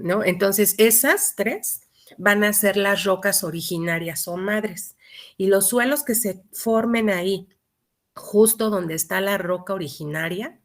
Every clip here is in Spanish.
¿no? Entonces, esas tres van a ser las rocas originarias o madres. Y los suelos que se formen ahí, justo donde está la roca originaria,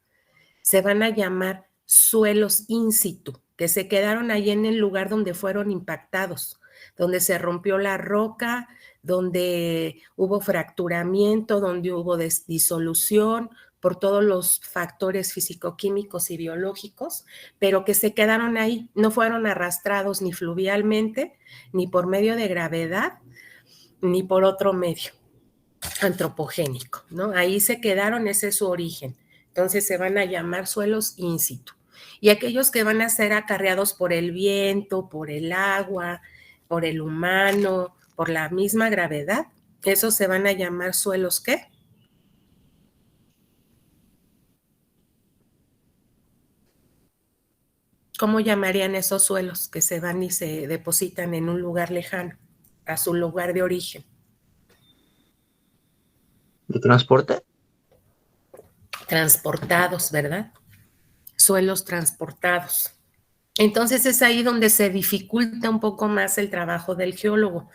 se van a llamar suelos in situ, que se quedaron ahí en el lugar donde fueron impactados, donde se rompió la roca, donde hubo fracturamiento, donde hubo disolución por todos los factores físico-químicos y biológicos, pero que se quedaron ahí, no fueron arrastrados ni fluvialmente, ni por medio de gravedad, ni por otro medio antropogénico, ¿no? Ahí se quedaron, ese es su origen. Entonces se van a llamar suelos in situ. Y aquellos que van a ser acarreados por el viento, por el agua, por el humano, por la misma gravedad, esos se van a llamar suelos ¿qué? ¿Cómo llamarían esos suelos que se van y se depositan en un lugar lejano, a su lugar de origen? ¿De transporte? Transportados, ¿verdad? Suelos transportados. Entonces es ahí donde se dificulta un poco más el trabajo del geólogo,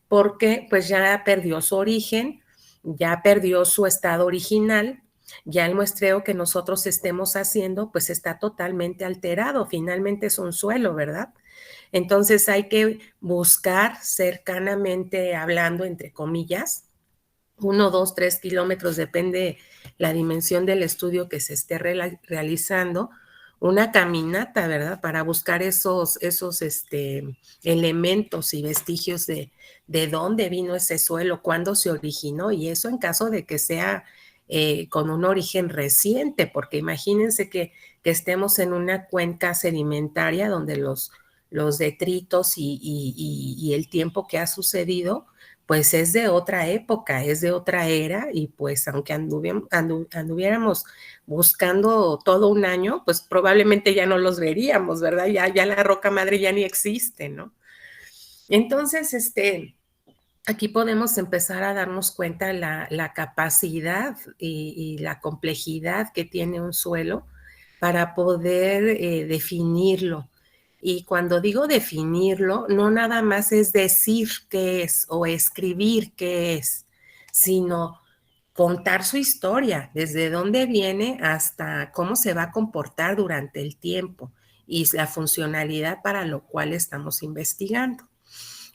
porque pues ya perdió su origen, ya perdió su estado original, ya el muestreo que nosotros estemos haciendo pues está totalmente alterado, finalmente es un suelo, ¿verdad? Entonces hay que buscar cercanamente hablando, entre comillas, 1, 2, 3 kilómetros, depende la dimensión del estudio que se esté realizando, una caminata, ¿verdad? Para buscar esos elementos y vestigios de dónde vino ese suelo, cuándo se originó, y eso en caso de que sea con un origen reciente, porque imagínense que estemos en una cuenca sedimentaria donde los detritos y el tiempo que ha sucedido, pues es de otra época, es de otra era, y pues aunque anduviéramos buscando todo un año, pues probablemente ya no los veríamos, ¿verdad? Ya la roca madre ya ni existe, ¿no? Entonces, aquí podemos empezar a darnos cuenta la capacidad y la complejidad que tiene un suelo para poder definirlo. Y cuando digo definirlo, no nada más es decir qué es o escribir qué es, sino contar su historia, desde dónde viene hasta cómo se va a comportar durante el tiempo y la funcionalidad para lo cual estamos investigando.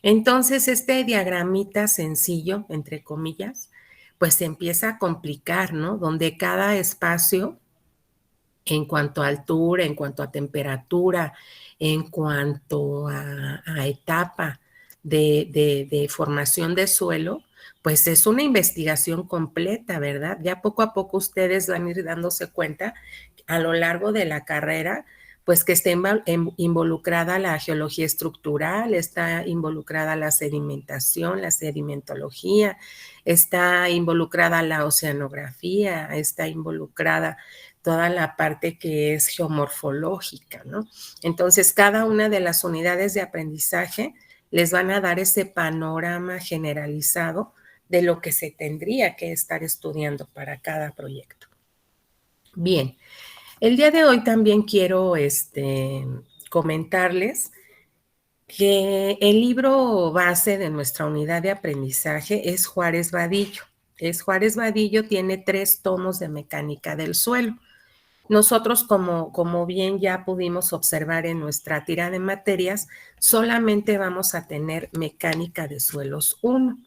Entonces, este diagramita sencillo, entre comillas, pues se empieza a complicar, ¿no? Donde cada espacio, en cuanto a altura, en cuanto a temperatura, en cuanto a etapa de formación de suelo, pues es una investigación completa, ¿verdad? Ya poco a poco ustedes van a ir dándose cuenta a lo largo de la carrera, pues que está involucrada la geología estructural, está involucrada la sedimentación, la sedimentología, está involucrada la oceanografía, está involucrada toda la parte que es geomorfológica, ¿no? Entonces, cada una de las unidades de aprendizaje les van a dar ese panorama generalizado de lo que se tendría que estar estudiando para cada proyecto. Bien, el día de hoy también quiero comentarles que el libro base de nuestra unidad de aprendizaje es Juárez Vadillo. Juárez Vadillo, tiene 3 tomos de mecánica del suelo. Nosotros, como bien ya pudimos observar en nuestra tira de materias, solamente vamos a tener mecánica de suelos 1.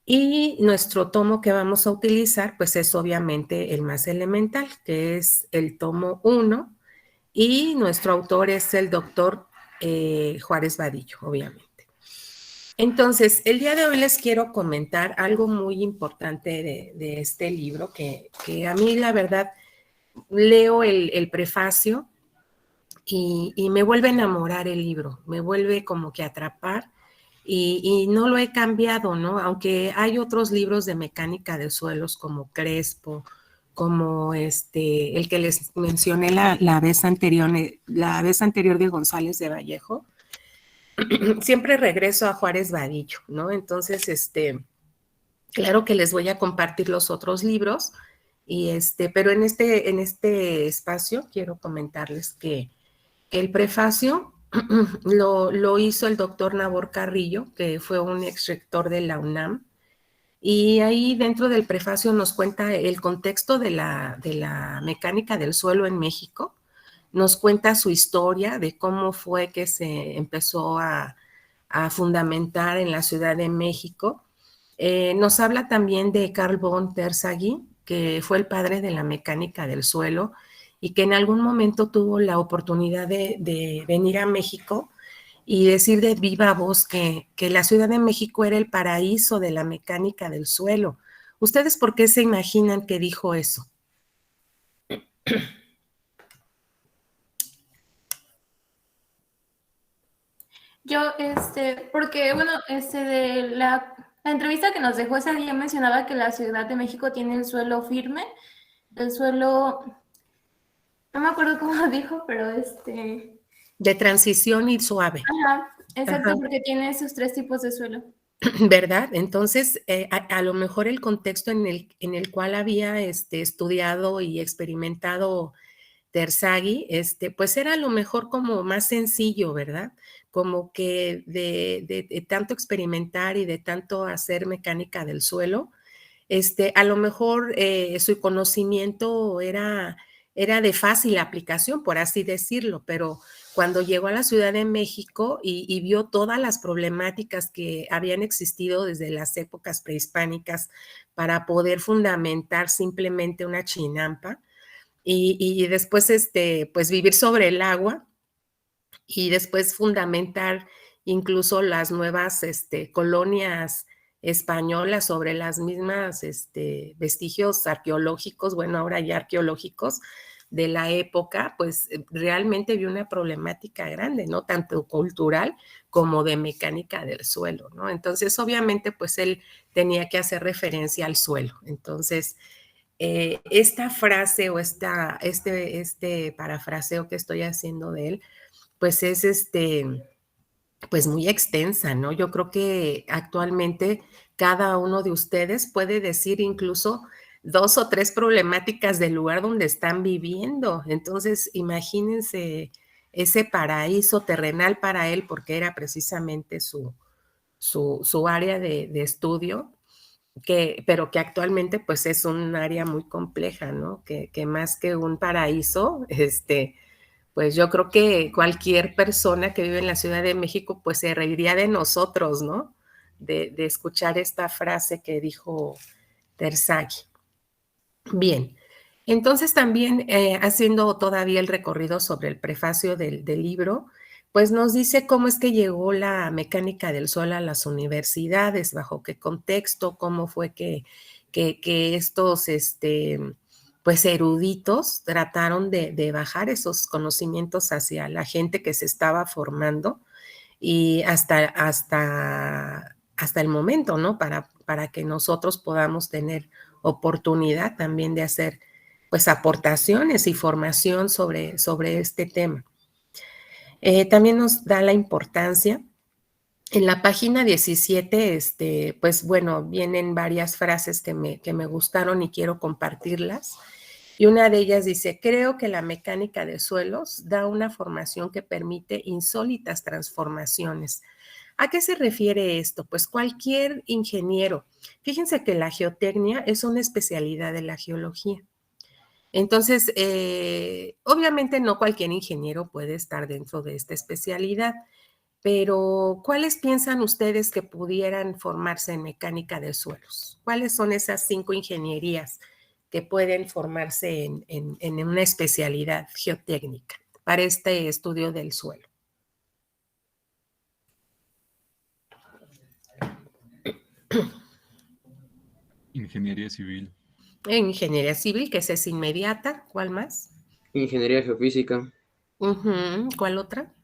Y nuestro tomo que vamos a utilizar, pues es obviamente el más elemental, que es el tomo 1, y nuestro autor es el doctor Juárez Vadillo, obviamente. Entonces, el día de hoy les quiero comentar algo muy importante de este libro, que a mí la verdad leo el prefacio y me vuelve a enamorar el libro, me vuelve como que a atrapar y no lo he cambiado, ¿no? Aunque hay otros libros de mecánica de suelos como Crespo, como el que les mencioné la vez anterior de González de Vallejo, siempre regreso a Juárez Vadillo, ¿no? Entonces, claro que les voy a compartir los otros libros, pero en este espacio quiero comentarles que el prefacio lo hizo el doctor Nabor Carrillo, que fue un ex rector de la UNAM, y ahí dentro del prefacio nos cuenta el contexto de la mecánica del suelo en México, nos cuenta su historia de cómo fue que se empezó a fundamentar en la Ciudad de México. Nos habla también de Carl von Terzaghi, que fue el padre de la mecánica del suelo y que en algún momento tuvo la oportunidad de venir a México y decir de viva voz que la Ciudad de México era el paraíso de la mecánica del suelo. ¿Ustedes por qué se imaginan que dijo eso? Yo, porque, bueno, de la entrevista que nos dejó ese día mencionaba que la Ciudad de México tiene el suelo firme, el suelo, no me acuerdo cómo dijo, pero De transición y suave. Ajá, exacto, Ajá. porque tiene esos tres tipos de suelo. ¿Verdad? Entonces, a lo mejor el contexto en el cual había estudiado y experimentado Terzaghi, pues era a lo mejor como más sencillo, ¿verdad? Como que de tanto experimentar y de tanto hacer mecánica del suelo, a lo mejor su conocimiento era de fácil aplicación, por así decirlo, pero cuando llegó a la Ciudad de México y vio todas las problemáticas que habían existido desde las épocas prehispánicas para poder fundamentar simplemente una chinampa y después pues vivir sobre el agua y después fundamentar incluso las nuevas colonias españolas sobre las mismas vestigios arqueológicos, bueno, ahora ya arqueológicos de la época, pues realmente vio una problemática grande, ¿no? Tanto cultural como de mecánica del suelo, ¿no? Entonces, obviamente, pues él tenía que hacer referencia al suelo. Entonces, esta frase o este parafraseo que estoy haciendo de él, pues es pues muy extensa, ¿no? Yo creo que actualmente cada uno de ustedes puede decir incluso 2 o 3 problemáticas del lugar donde están viviendo. Entonces, imagínense ese paraíso terrenal para él, porque era precisamente su área de estudio, pero que actualmente pues es un área muy compleja, ¿no? Que más que un paraíso, pues yo creo que cualquier persona que vive en la Ciudad de México, pues se reiría de nosotros, ¿no? De escuchar esta frase que dijo Terzaghi. Bien, entonces también haciendo todavía el recorrido sobre el prefacio del libro, pues nos dice cómo es que llegó la mecánica del sol a las universidades, bajo qué contexto, cómo fue que estos pues eruditos trataron de bajar esos conocimientos hacia la gente que se estaba formando y hasta el momento, ¿no? Para que nosotros podamos tener oportunidad también de hacer pues aportaciones y formación sobre este tema. También nos da la importancia. En la página 17, pues bueno, vienen varias frases que me gustaron y quiero compartirlas. Y una de ellas dice, creo que la mecánica de suelos da una formación que permite insólitas transformaciones. ¿A qué se refiere esto? Pues cualquier ingeniero. Fíjense que la geotecnia es una especialidad de la geología. Entonces, obviamente no cualquier ingeniero puede estar dentro de esta especialidad, pero ¿cuáles piensan ustedes que pudieran formarse en mecánica de suelos? ¿Cuáles son esas 5 ingenierías que pueden formarse en una especialidad geotécnica para este estudio del suelo? Ingeniería civil. En ingeniería civil, que esa es inmediata. ¿Cuál más? Ingeniería geofísica. ¿Cuál otra?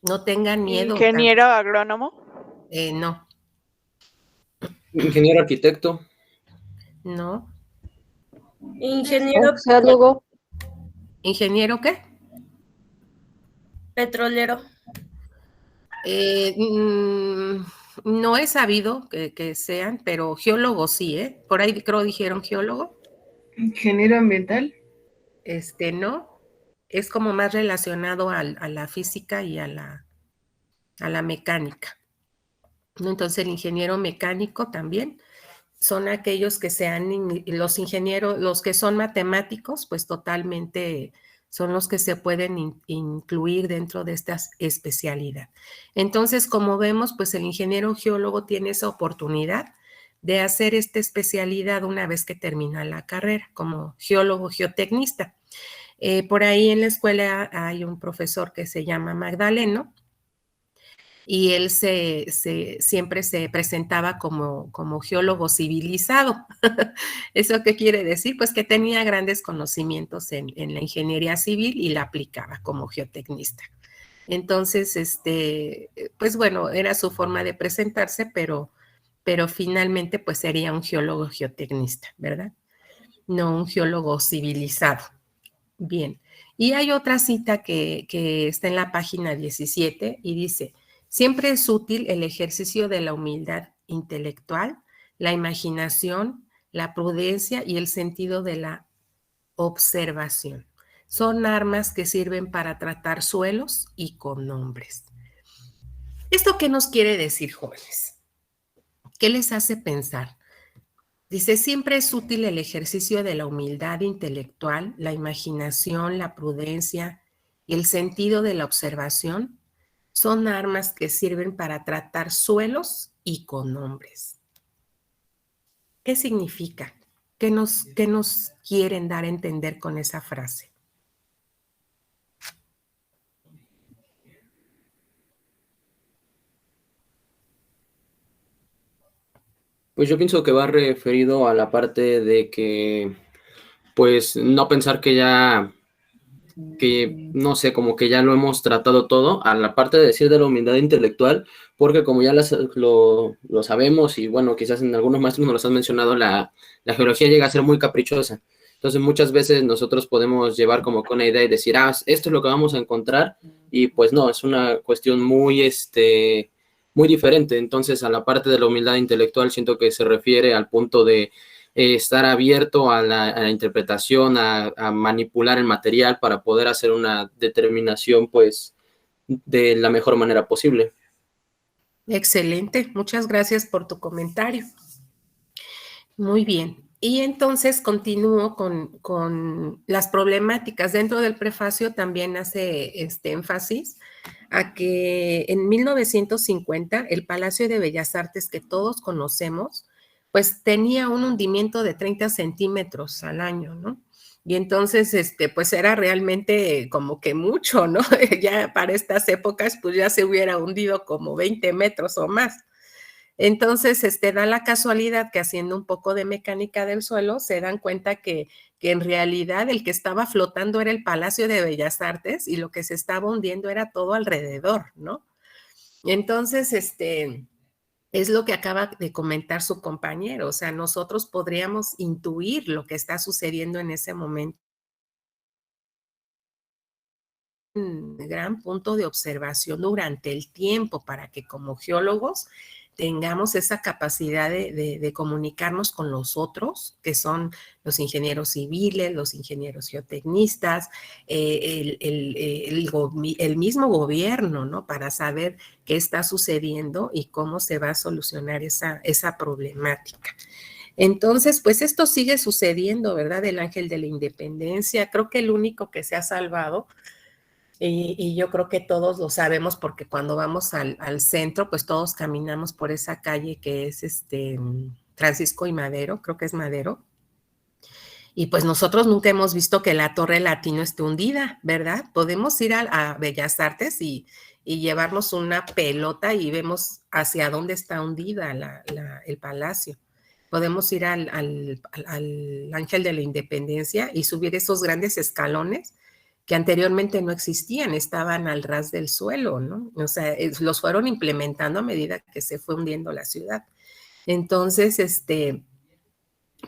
No tengan miedo. Ingeniero agrónomo. No, Ingeniero arquitecto. no. Ingeniero Geólogo. ¿Ingeniero qué? petrolero. No he sabido que sean, pero geólogos sí, ¿eh? Por ahí creo dijeron geólogo. Ingeniero ambiental. No, es como más relacionado a la física y a la mecánica, ¿no? Entonces el ingeniero mecánico también son aquellos que los ingenieros, los que son matemáticos, pues totalmente son los que se pueden incluir dentro de esta especialidad. Entonces, como vemos, pues el ingeniero geólogo tiene esa oportunidad de hacer esta especialidad una vez que termina la carrera como geólogo geotecnista. Por ahí en la escuela hay un profesor que se llama Magdaleno, y él siempre se presentaba como geólogo civilizado. ¿Eso qué quiere decir? Pues que tenía grandes conocimientos en la ingeniería civil y la aplicaba como geotecnista. Entonces, pues bueno, era su forma de presentarse, pero finalmente pues sería un geólogo geotecnista, ¿verdad? No un geólogo civilizado. Bien, y hay otra cita que está en la página 17 y dice, siempre es útil el ejercicio de la humildad intelectual, la imaginación, la prudencia y el sentido de la observación. Son armas que sirven para tratar suelos y con hombres. ¿Esto qué nos quiere decir, jóvenes? ¿Qué les hace pensar? Dice, siempre es útil el ejercicio de la humildad intelectual, la imaginación, la prudencia y el sentido de la observación. Son armas que sirven para tratar suelos y con hombres. ¿Qué significa? ¿Qué nos quieren dar a entender con esa frase? Pues yo pienso que va referido a la parte de que, pues, no pensar que no sé, como que ya lo hemos tratado todo, a la parte de decir de la humildad intelectual, porque como ya lo sabemos y bueno, quizás en algunos maestros nos los han mencionado, la geología llega a ser muy caprichosa. Entonces muchas veces nosotros podemos llevar como con una idea y decir, esto es lo que vamos a encontrar, y pues no, es una cuestión muy diferente. Entonces a la parte de la humildad intelectual siento que se refiere al punto de estar abierto a la interpretación, a manipular el material para poder hacer una determinación, pues, de la mejor manera posible. Excelente, muchas gracias por tu comentario. Muy bien. Y entonces continúo con las problemáticas. Dentro del prefacio también hace este énfasis a que en 1950 el Palacio de Bellas Artes que todos conocemos, pues tenía un hundimiento de 30 centímetros al año, ¿no? Y entonces, pues era realmente como que mucho, ¿no? Ya para estas épocas, pues ya se hubiera hundido como 20 metros o más. Entonces, da la casualidad que haciendo un poco de mecánica del suelo, se dan cuenta que en realidad el que estaba flotando era el Palacio de Bellas Artes y lo que se estaba hundiendo era todo alrededor, ¿no? Entonces, es lo que acaba de comentar su compañero, o sea, nosotros podríamos intuir lo que está sucediendo en ese momento. Un gran punto de observación durante el tiempo para que como geólogos tengamos esa capacidad de comunicarnos con los otros, que son los ingenieros civiles, los ingenieros geotecnistas, el mismo gobierno, ¿no? Para saber qué está sucediendo y cómo se va a solucionar esa problemática. Entonces, pues esto sigue sucediendo, ¿verdad? El Ángel de la Independencia, creo que el único que se ha salvado, y yo creo que todos lo sabemos porque cuando vamos al centro, pues todos caminamos por esa calle que es Francisco y Madero, creo que es Madero. Y pues nosotros nunca hemos visto que la Torre Latino esté hundida, ¿verdad? Podemos ir a Bellas Artes y llevarnos una pelota y vemos hacia dónde está hundida el palacio. Podemos ir al Ángel de la Independencia y subir esos grandes escalones que anteriormente no existían, estaban al ras del suelo, ¿no? O sea, los fueron implementando a medida que se fue hundiendo la ciudad. Entonces,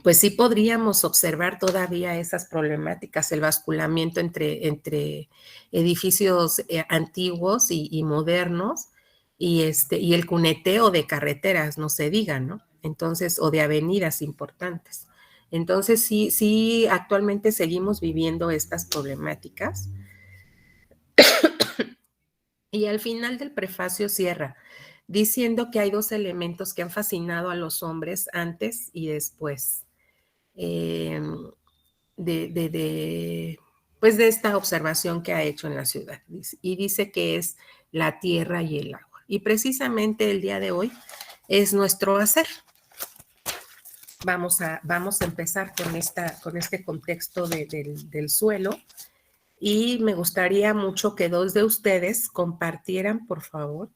pues sí podríamos observar todavía esas problemáticas, el basculamiento entre edificios antiguos y modernos, y el cuneteo de carreteras, no se diga, ¿no? Entonces, o de avenidas importantes. Entonces, sí, actualmente seguimos viviendo estas problemáticas. Y al final del prefacio cierra diciendo que hay dos elementos que han fascinado a los hombres antes y después pues de esta observación que ha hecho en la ciudad. Y dice que es la tierra y el agua. Y precisamente el día de hoy es nuestro hacer. Vamos a empezar con este contexto del suelo. Y me gustaría mucho que dos de ustedes compartieran, por favor,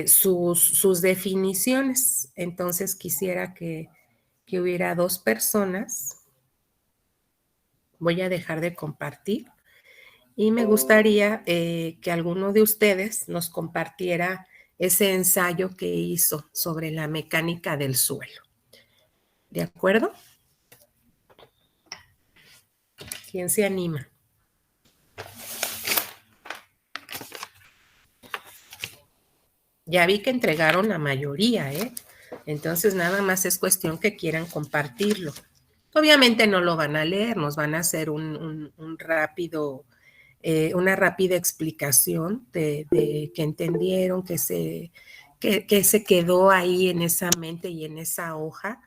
sus definiciones. Entonces quisiera que hubiera dos personas. Voy a dejar de compartir y me gustaría que alguno de ustedes nos compartiera ese ensayo que hizo sobre la mecánica del suelo. ¿De acuerdo? ¿Quién se anima? Ya vi que entregaron la mayoría, ¿eh? Entonces nada más es cuestión que quieran compartirlo. Obviamente no lo van a leer, nos van a hacer una rápida explicación de que entendieron, que se quedó ahí en esa mente y en esa hoja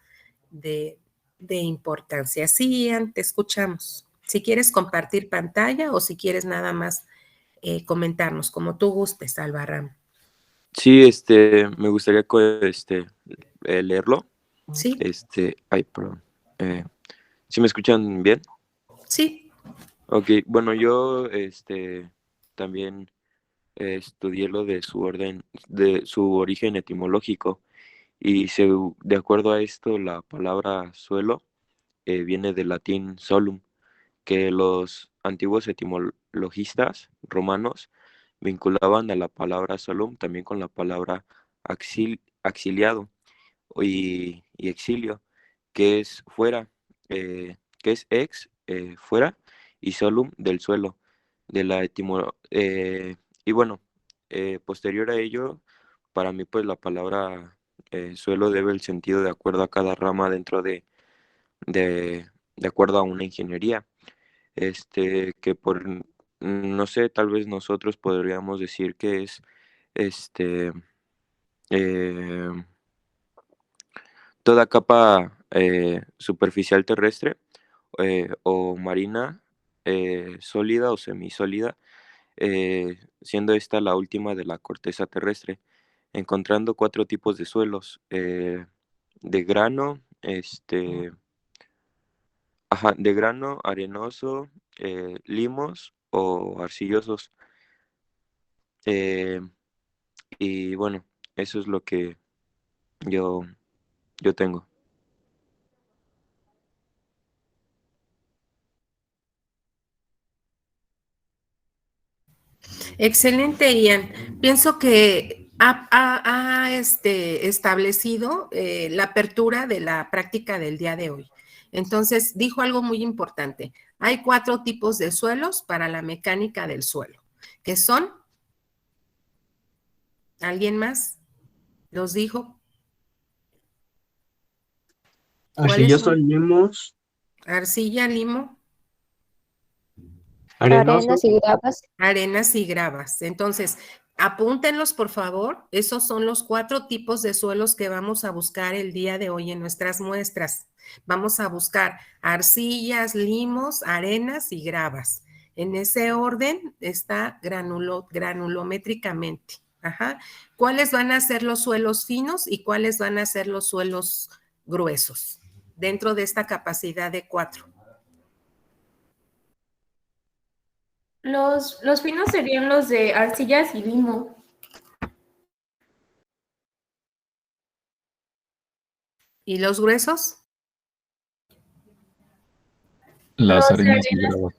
de importancia. Sí, Ian, te escuchamos. Si quieres compartir pantalla o si quieres nada más comentarnos, como tú gustes, Albarrán. Sí, me gustaría leerlo. Sí. Ay, perdón. ¿Sí me escuchan bien? Sí. Ok, bueno, yo también estudié lo de su origen etimológico, y de acuerdo a esto, la palabra suelo viene del latín solum, que los antiguos etimologistas romanos vinculaban a la palabra solum también con la palabra exiliado y exilio, que es fuera, que es fuera, y solum del suelo, de la y bueno, posterior a ello, para mí pues la palabra suelo debe el sentido de acuerdo a cada rama dentro de acuerdo a una ingeniería, que no sé, tal vez nosotros podríamos decir que es eh, toda capa superficial terrestre o marina, sólida o semisólida, siendo esta la última de la corteza terrestre, encontrando 4 tipos de suelos: de grano, de grano, arenoso, limos o arcillosos. Y bueno, eso es lo que yo tengo. Excelente, Ian. Pienso que ha establecido la apertura de la práctica del día de hoy. Entonces, dijo algo muy importante. Hay 4 tipos de suelos para la mecánica del suelo, que son, ¿alguien más los dijo? Arcillosos, limos, Arcilla, limo, arenosos. Arenas y gravas. arenas y gravas. Entonces, apúntenlos, por favor. Esos son los 4 tipos de suelos que vamos a buscar el día de hoy en nuestras muestras. Vamos a buscar arcillas, limos, arenas y gravas. En ese orden está granulométricamente. Ajá. ¿Cuáles van a ser los suelos finos y cuáles van a ser los suelos gruesos dentro de esta capacidad de 4? Los finos serían los de arcillas y limo. ¿Y los gruesos? Las Los arenas y arenas. gravas.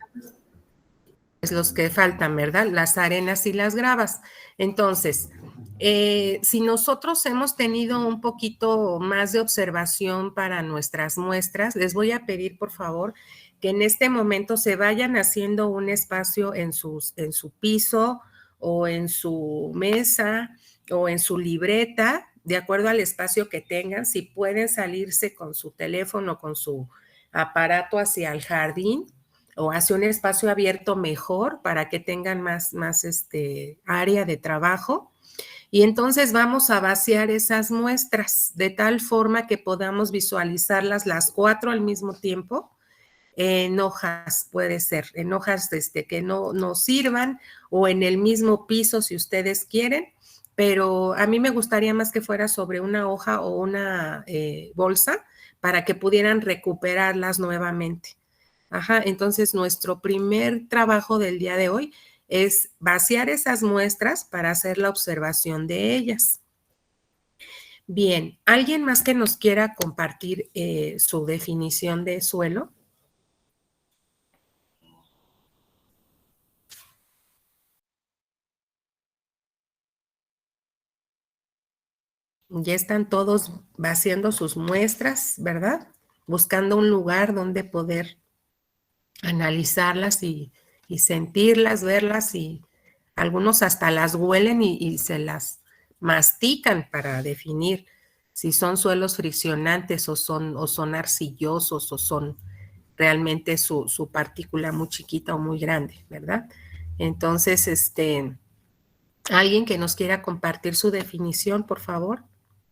Es los que faltan, ¿verdad? Las arenas y las gravas. Entonces, si nosotros hemos tenido un poquito más de observación para nuestras muestras, les voy a pedir, por favor, que en este momento se vayan haciendo un espacio en su piso o en su mesa o en su libreta, de acuerdo al espacio que tengan, si pueden salirse con su teléfono, con su aparato hacia el jardín o hacia un espacio abierto mejor para que tengan más área de trabajo. Y entonces vamos a vaciar esas muestras de tal forma que podamos visualizarlas las 4 al mismo tiempo en hojas, puede ser, en hojas que no sirvan o en el mismo piso si ustedes quieren, pero a mí me gustaría más que fuera sobre una hoja o una bolsa para que pudieran recuperarlas nuevamente. Ajá, entonces nuestro primer trabajo del día de hoy es vaciar esas muestras para hacer la observación de ellas. Bien, ¿alguien más que nos quiera compartir su definición de suelo? Ya están todos vaciando sus muestras, ¿verdad? Buscando un lugar donde poder analizarlas y sentirlas, verlas, y algunos hasta las huelen y se las mastican para definir si son suelos friccionantes o son arcillosos o son realmente su partícula muy chiquita o muy grande, ¿verdad? Entonces, alguien que nos quiera compartir su definición, por favor.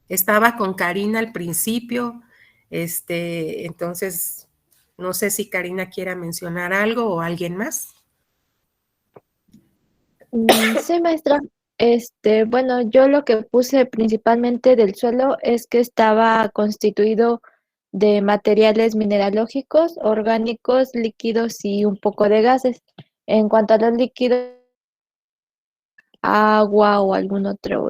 Estaba con Karina al principio, entonces no sé si Karina quiera mencionar algo o alguien más. Sí, maestra. Bueno, yo lo que puse principalmente del suelo es que estaba constituido de materiales mineralógicos, orgánicos, líquidos y un poco de gases. En cuanto a los líquidos, agua o algún otro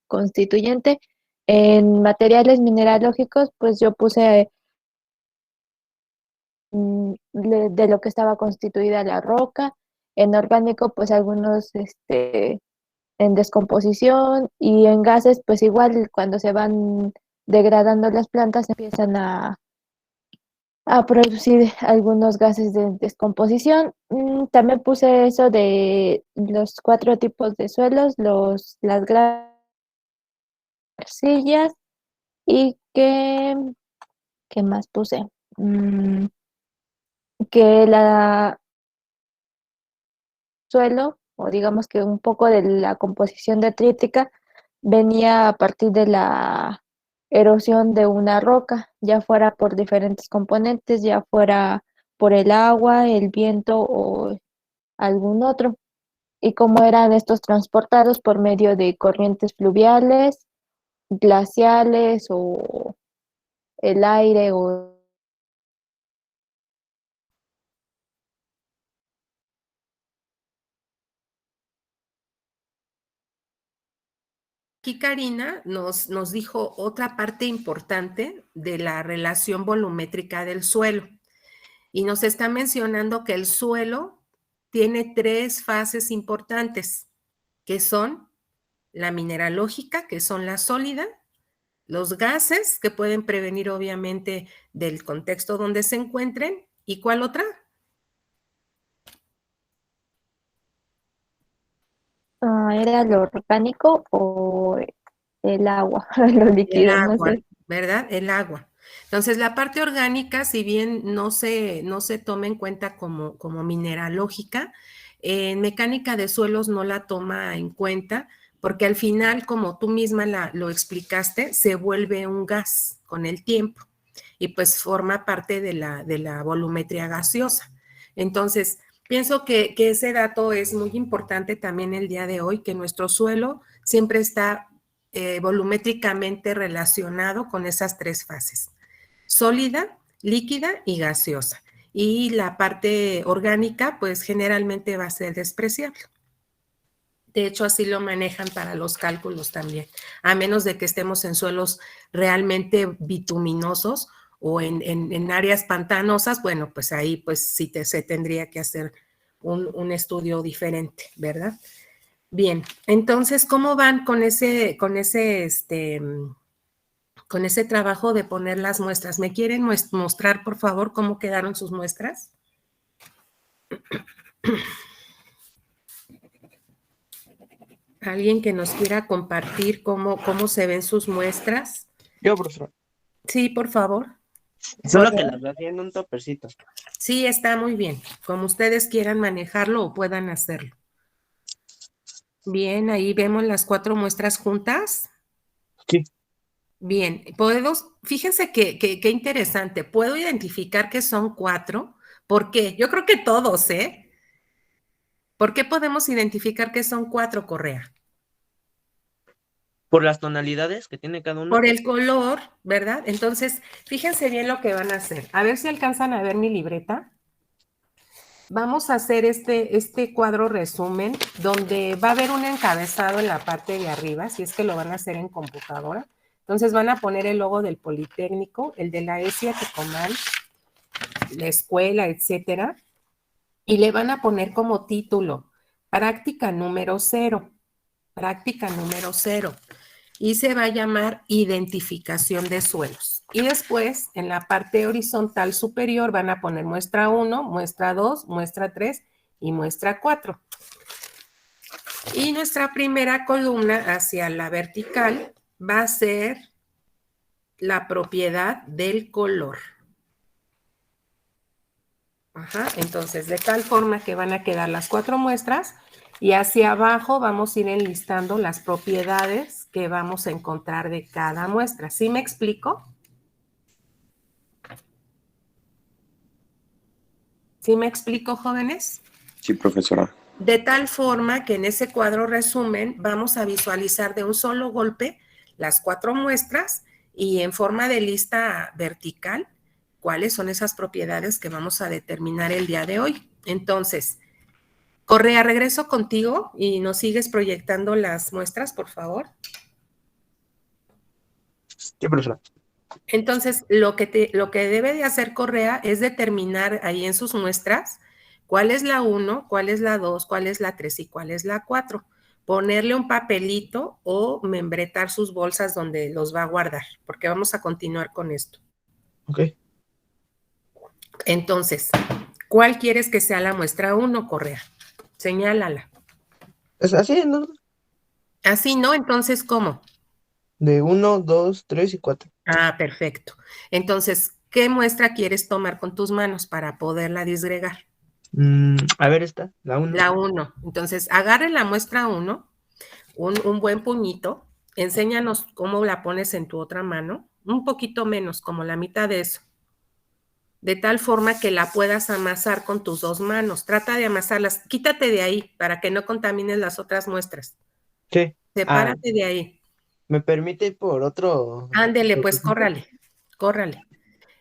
constituyente. En materiales mineralógicos, pues yo puse de lo que estaba constituida la roca. En orgánico, pues algunos en descomposición, y en gases, pues igual cuando se van degradando las plantas empiezan a producir algunos gases de descomposición. También puse eso de los 4 tipos de suelos, las arcillas, y ¿qué más puse? Que la suelo, o digamos que un poco de la composición detrítica, venía a partir de la erosión de una roca, ya fuera por diferentes componentes, ya fuera por el agua, el viento o algún otro, y cómo eran estos transportados por medio de corrientes fluviales, glaciales o el aire o... Aquí Karina nos dijo otra parte importante de la relación volumétrica del suelo y nos está mencionando que el suelo tiene 3 fases importantes, que son la mineralógica, que son la sólida, los gases, que pueden prevenir obviamente del contexto donde se encuentren, ¿y cuál otra? ¿Era lo orgánico o el agua, los El líquidos? No agua, sé. ¿verdad? El agua. Entonces, la parte orgánica, si bien no se toma en cuenta como mineralógica, en mecánica de suelos no la toma en cuenta, porque al final, como tú misma lo explicaste, se vuelve un gas con el tiempo y pues forma parte de la volumetría gaseosa. Entonces, pienso que ese dato es muy importante también el día de hoy, que nuestro suelo siempre está volumétricamente relacionado con esas 3 fases: sólida, líquida y gaseosa. Y la parte orgánica, pues generalmente va a ser despreciable. De hecho, así lo manejan para los cálculos también, a menos de que estemos en suelos realmente bituminosos o en áreas pantanosas. Bueno, pues ahí pues sí se tendría que hacer un estudio diferente, ¿verdad? Bien, entonces, ¿cómo van con ese trabajo de poner las muestras? ¿Me quieren mostrar, por favor, cómo quedaron sus muestras? ¿Alguien que nos quiera compartir cómo se ven sus muestras? Yo, profesora. Sí, por favor. Solo que las hacía en un topercito. Sí, está muy bien. Como ustedes quieran manejarlo o puedan hacerlo. Bien, ahí vemos las 4 muestras juntas. Sí. Bien, fíjense qué interesante, puedo identificar que son 4. ¿Por qué? Yo creo que todos, ¿eh? ¿Por qué podemos identificar que son 4, Correa? Por las tonalidades que tiene cada uno. Por el color, ¿verdad? Entonces, fíjense bien lo que van a hacer. A ver si alcanzan a ver mi libreta. Vamos a hacer este cuadro resumen, donde va a haber un encabezado en la parte de arriba, si es que lo van a hacer en computadora. Entonces van a poner el logo del Politécnico, el de la ESIA Tecomal, la escuela, etcétera, y le van a poner como título, práctica número 0, práctica número 0, y se va a llamar identificación de suelos. Y después, en la parte horizontal superior, van a poner muestra 1, muestra 2, muestra 3 y muestra 4. Y nuestra primera columna hacia la vertical va a ser la propiedad del color. Ajá, entonces, de tal forma que van a quedar las 4 muestras y hacia abajo vamos a ir enlistando las propiedades que vamos a encontrar de cada muestra. ¿Sí me explico? ¿Sí me explico, jóvenes? Sí, profesora. De tal forma que en ese cuadro resumen vamos a visualizar de un solo golpe las 4 muestras y en forma de lista vertical cuáles son esas propiedades que vamos a determinar el día de hoy. Entonces, Correa, regreso contigo y nos sigues proyectando las muestras, por favor. Sí, profesora. Entonces, lo que debe de hacer Correa es determinar ahí en sus muestras cuál es la 1, cuál es la 2, cuál es la 3 y cuál es la 4. Ponerle un papelito o membretar sus bolsas donde los va a guardar, porque vamos a continuar con esto. Ok. Entonces, ¿cuál quieres que sea la muestra 1, Correa? Señálala. Es así, ¿no? Así, ¿no? Entonces, ¿cómo? De 1, 2, 3 y 4. Ah, perfecto. Entonces, ¿qué muestra quieres tomar con tus manos para poderla disgregar? A ver esta, la 1. La 1. Entonces, agarre la muestra 1, un buen puñito, enséñanos cómo la pones en tu otra mano, un poquito menos, como la mitad de eso, de tal forma que la puedas amasar con tus 2 manos. Trata de amasarlas, quítate de ahí para que no contamines las otras muestras. Sí. Sepárate de ahí. ¿Me permite ir por otro? Ándele, pues córrale.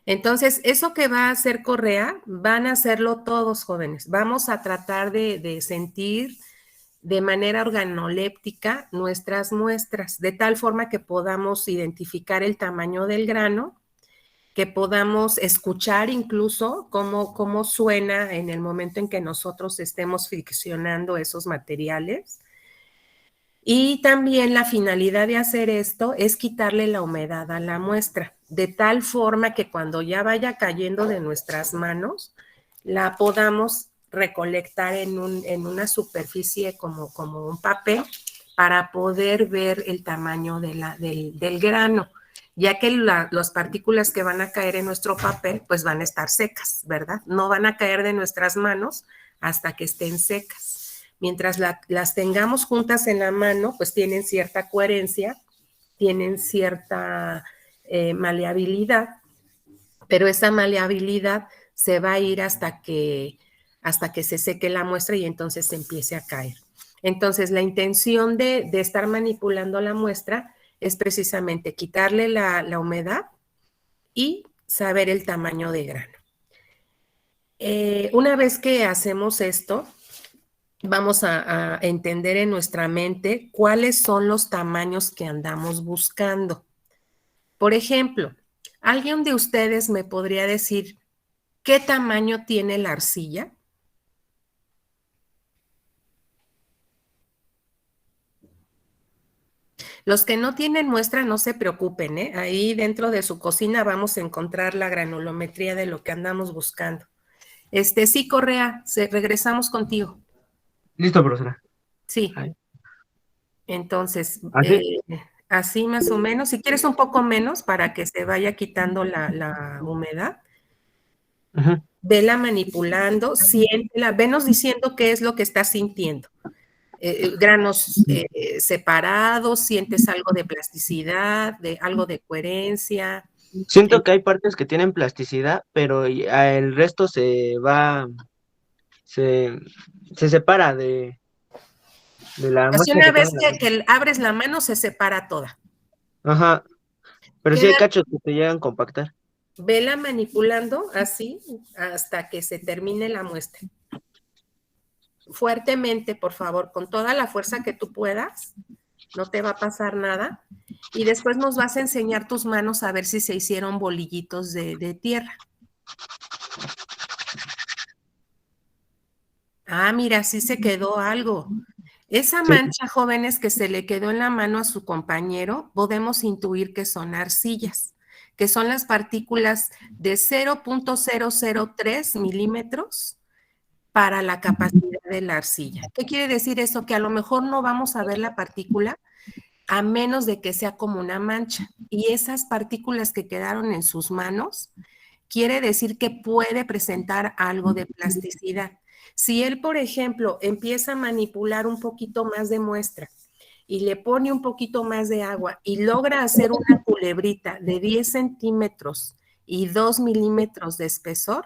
Entonces, eso que va a hacer Correa, van a hacerlo todos, jóvenes. Vamos a tratar de sentir de manera organoléptica nuestras muestras, de tal forma que podamos identificar el tamaño del grano, que podamos escuchar incluso cómo suena en el momento en que nosotros estemos friccionando esos materiales. Y también la finalidad de hacer esto es quitarle la humedad a la muestra, de tal forma que cuando ya vaya cayendo de nuestras manos, la podamos recolectar en una superficie como un papel para poder ver el tamaño del grano, ya que las partículas que van a caer en nuestro papel pues van a estar secas, ¿verdad? No van a caer de nuestras manos hasta que estén secas. Mientras las tengamos juntas en la mano, pues tienen cierta coherencia, tienen cierta maleabilidad, pero esa maleabilidad se va a ir hasta que se seque la muestra y entonces se empiece a caer. Entonces, la intención de estar manipulando la muestra es precisamente quitarle la humedad y saber el tamaño de grano. Una vez que hacemos esto, vamos a entender en nuestra mente cuáles son los tamaños que andamos buscando. Por ejemplo, ¿alguien de ustedes me podría decir qué tamaño tiene la arcilla? Los que no tienen muestra, no se preocupen, ¿eh? Ahí dentro de su cocina vamos a encontrar la granulometría de lo que andamos buscando. Sí, Correa, regresamos contigo. Listo, profesora. Sí. Ay. Entonces, ¿Así? así más o menos, si quieres un poco menos para que se vaya quitando la humedad, Ujú. vela manipulando, siéntela, venos diciendo qué es lo que estás sintiendo. Granos separados, sientes algo de plasticidad, de algo de coherencia. Siento que hay partes que tienen plasticidad, pero el resto se, se separa de la Así muestra una que tengo vez en la mano. que abres la mano se separa toda. Ajá, pero sí hay Queda cachos que se llegan a compactar. vela manipulando así hasta que se termine la muestra. Fuertemente, por favor, con toda la fuerza que tú puedas, no te va a pasar nada. Y después nos vas a enseñar tus manos a ver si se hicieron bolillitos de tierra. Ah, mira, sí se quedó algo. Esa Sí. mancha, jóvenes, que se le quedó en la mano a su compañero, podemos intuir que son arcillas, que son las partículas de 0.003 milímetros para la capacidad de la arcilla. ¿Qué quiere decir eso? Que a lo mejor no vamos a ver la partícula a menos de que sea como una mancha. Y esas partículas que quedaron en sus manos, quiere decir que puede presentar algo de plasticidad. Si él, por ejemplo, empieza a manipular un poquito más de muestra y le pone un poquito más de agua y logra hacer una culebrita de 10 centímetros y 2 milímetros de espesor,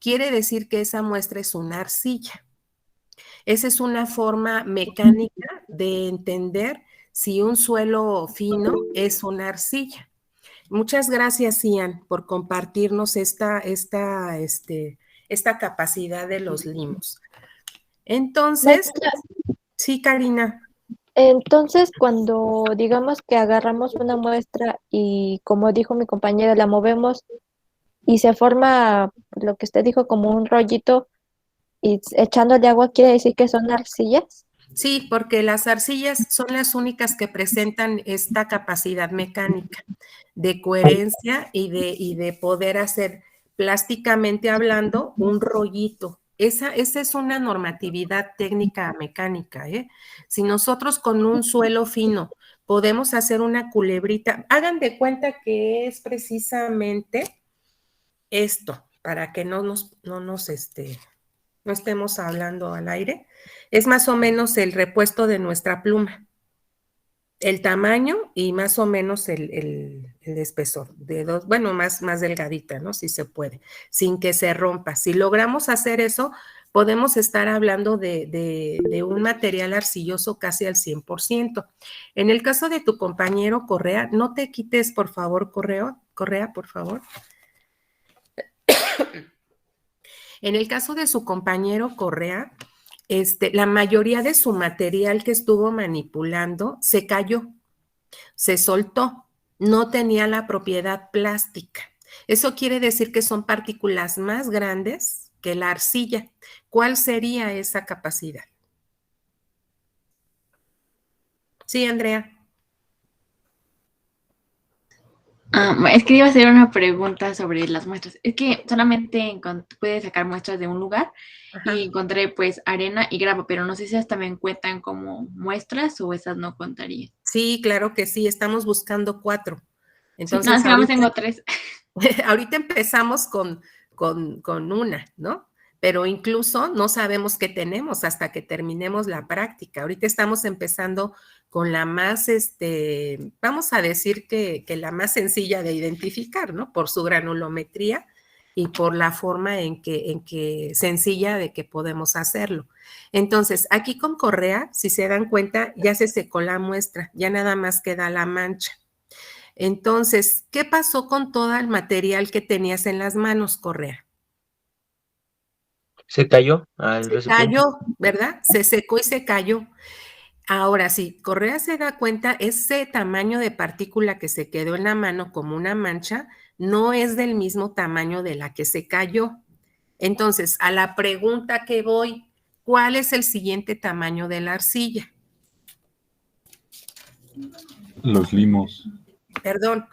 quiere decir que esa muestra es una arcilla. Esa es una forma mecánica de entender si un suelo fino es una arcilla. Muchas gracias, Ian, por compartirnos esta capacidad de los limos. Entonces, Maestra, sí, Karina. entonces cuando digamos que agarramos una muestra y como dijo mi compañera, la movemos y se forma lo que usted dijo como un rollito y echándole agua, ¿quiere decir que son arcillas? Sí, porque las arcillas son las únicas que presentan esta capacidad mecánica de coherencia y de poder hacer plásticamente hablando un rollito. Esa es una normatividad técnica mecánica, ¿eh? Si nosotros con un suelo fino podemos hacer una culebrita, hagan de cuenta que es precisamente esto, para que no estemos hablando al aire. Es más o menos el repuesto de nuestra pluma, el tamaño y más o menos el espesor, bueno, más delgadita, ¿no? Si se puede, sin que se rompa. Si logramos hacer eso, podemos estar hablando de un material arcilloso casi al 100%. En el caso de tu compañero Correa, no te quites, por favor, Correa, por favor. En el caso de su compañero Correa, la mayoría de su material que estuvo manipulando se cayó, se soltó, no tenía la propiedad plástica. Eso quiere decir que son partículas más grandes que la arcilla. ¿Cuál sería esa capacidad? Sí, Andrea. Es que iba a hacer una pregunta sobre las muestras. Es que solamente puedes sacar muestras de un lugar Ajá. y encontré pues arena y grava, pero no sé si esas también cuentan como muestras o esas no contarían. Sí, claro que sí, estamos buscando 4. Sí, no, Entonces, es que nada más tengo 3. ahorita empezamos con una, ¿no? Pero incluso no sabemos qué tenemos hasta que terminemos la práctica. Ahorita estamos empezando con la más, vamos a decir que la más sencilla de identificar, ¿no? Por su granulometría y por la forma en que sencilla de que podemos hacerlo. Entonces, aquí con Correa, si se dan cuenta, ya se secó la muestra, ya nada más queda la mancha. Entonces, ¿qué pasó con todo el material que tenías en las manos, Correa? Se cayó al Se recipiente. cayó, ¿verdad? Se secó y se cayó. Ahora, si Correa se da cuenta, ese tamaño de partícula que se quedó en la mano como una mancha no es del mismo tamaño de la que se cayó. Entonces, a la pregunta que voy, ¿cuál es el siguiente tamaño de la arcilla? Los limos. Perdón,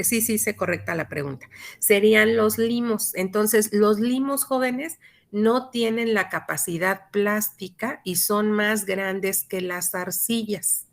sí, se correcta la pregunta. Serían los limos. Entonces, los limos jóvenes no tienen la capacidad plástica y son más grandes que las arcillas.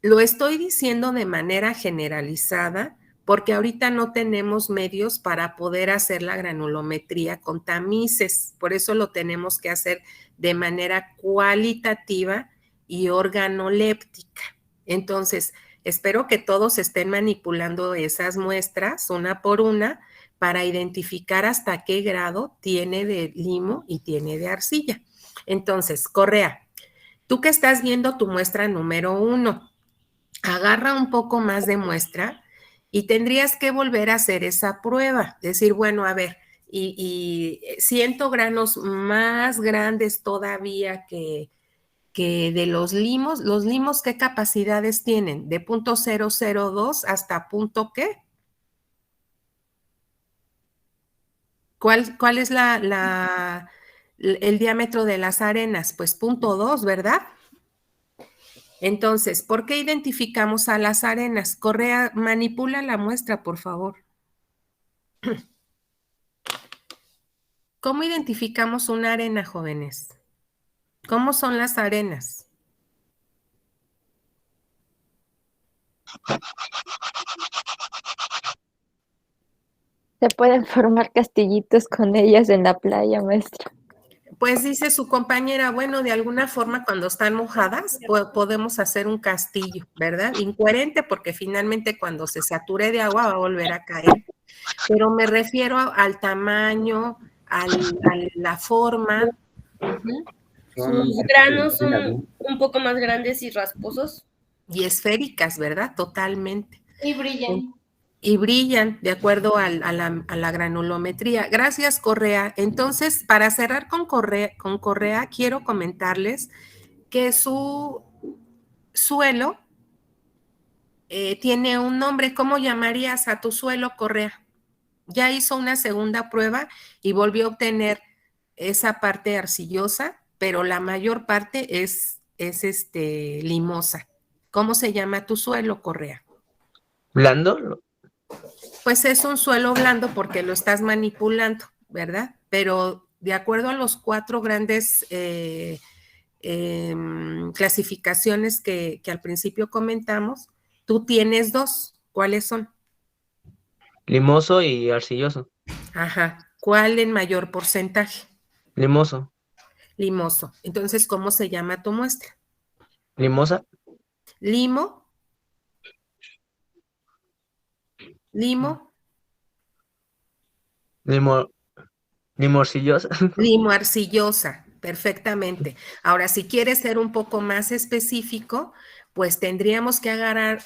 Lo estoy diciendo de manera generalizada porque ahorita no tenemos medios para poder hacer la granulometría con tamices, por eso lo tenemos que hacer de manera cualitativa y organoléptica. Entonces, espero que todos estén manipulando esas muestras una por una para identificar hasta qué grado tiene de limo y tiene de arcilla. Entonces, Correa, tú que estás viendo tu muestra número 1, agarra un poco más de muestra y tendrías que volver a hacer esa prueba. Decir, bueno, a ver, y siento granos más grandes todavía que de los limos, ¿qué capacidades tienen? De 0.002 hasta punto ¿qué? ¿Cuál es el diámetro de las arenas? Pues 0.2, ¿verdad? Entonces, ¿por qué identificamos a las arenas? Correa, manipula la muestra, por favor. ¿Cómo identificamos una arena, jóvenes? ¿Cómo son las arenas? Se pueden formar castillitos con ellas en la playa, maestra. Pues dice su compañera, bueno, de alguna forma cuando están mojadas podemos hacer un castillo, ¿verdad? Incoherente porque finalmente cuando se sature de agua va a volver a caer. Pero me refiero al tamaño, a la forma. Sus granos son un poco más grandes y rasposos. Y esféricas, ¿verdad? Totalmente. Y brillan. Y brillan de acuerdo a la granulometría. Gracias, Correa. Entonces, para cerrar con Correa, quiero comentarles que su suelo tiene un nombre. ¿Cómo llamarías a tu suelo, Correa? Ya hizo una segunda prueba y volvió a obtener esa parte arcillosa, pero la mayor parte es limosa. ¿Cómo se llama tu suelo, Correa? ¿Blando? Pues es un suelo blando porque lo estás manipulando, ¿verdad? Pero de acuerdo a los 4 grandes clasificaciones que al principio comentamos, tú tienes 2. ¿Cuáles son? Limoso y arcilloso. Ajá. ¿Cuál en mayor porcentaje? Limoso. Limoso. Entonces, ¿cómo se llama tu muestra? Limosa. Limo. Arcillosa. Limo arcillosa, perfectamente. Ahora, si quieres ser un poco más específico, pues tendríamos que agarrar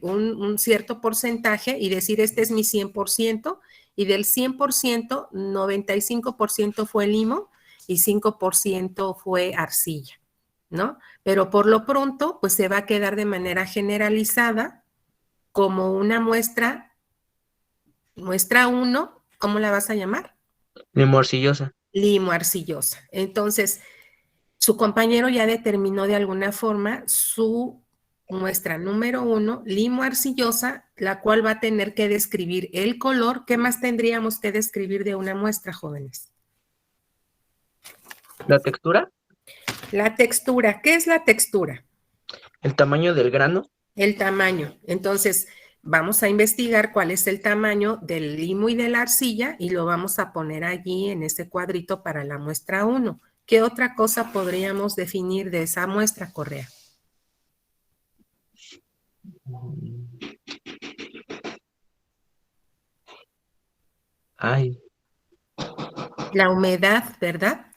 un cierto porcentaje y decir, este es mi 100%, y del 100%, 95% fue limo y 5% fue arcilla, ¿no? Pero por lo pronto, pues se va a quedar de manera generalizada como una muestra 1, ¿cómo la vas a llamar? Limo arcillosa. Limo arcillosa. Entonces, su compañero ya determinó de alguna forma su muestra número 1, limo arcillosa, la cual va a tener que describir el color. ¿Qué más tendríamos que describir de una muestra, jóvenes? ¿La textura? La textura. ¿Qué es la textura? ¿El tamaño del grano? El tamaño. Entonces, vamos a investigar cuál es el tamaño del limo y de la arcilla y lo vamos a poner allí en este cuadrito para la muestra 1. ¿Qué otra cosa podríamos definir de esa muestra, Correa? Ay. La humedad, ¿verdad?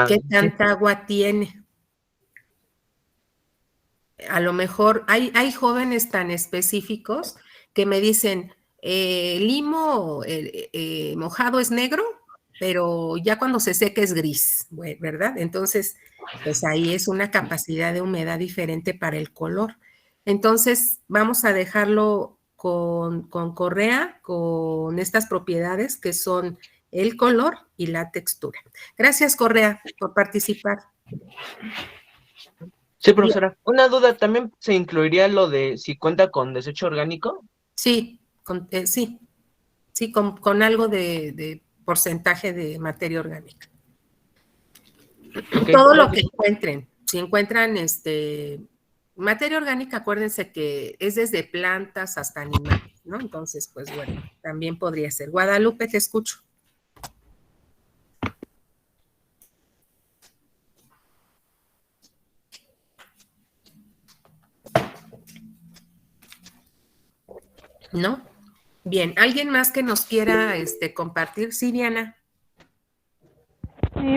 ¿Qué tanta agua tiene? A lo mejor hay jóvenes tan específicos que me dicen, limo mojado es negro, pero ya cuando se seca es gris, ¿verdad? Entonces, pues ahí es una capacidad de humedad diferente para el color. Entonces, vamos a dejarlo con Correa, con estas propiedades que son el color y la textura. Gracias, Correa, por participar. Sí, profesora. Una duda, ¿también se incluiría lo de si cuenta con desecho orgánico? Sí, sí, con algo de porcentaje de materia orgánica. Ok, Todo lo gracias. que encuentren. Si encuentran materia orgánica, acuérdense que es desde plantas hasta animales, ¿no? Entonces, pues bueno, también podría ser. Guadalupe, te escucho. ¿No? Bien, ¿alguien más que nos quiera compartir? Sí, Diana.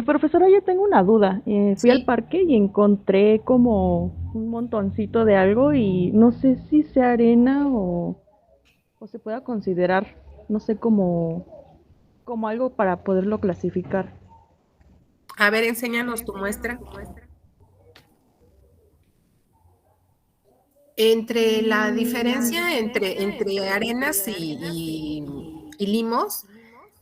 Profesora, yo tengo una duda. Fui al Sí. parque y encontré como un montoncito de algo y no sé si sea arena o se pueda considerar, no sé, como algo para poderlo clasificar. A ver, enséñanos tu muestra. Entre la diferencia entre arenas y limos,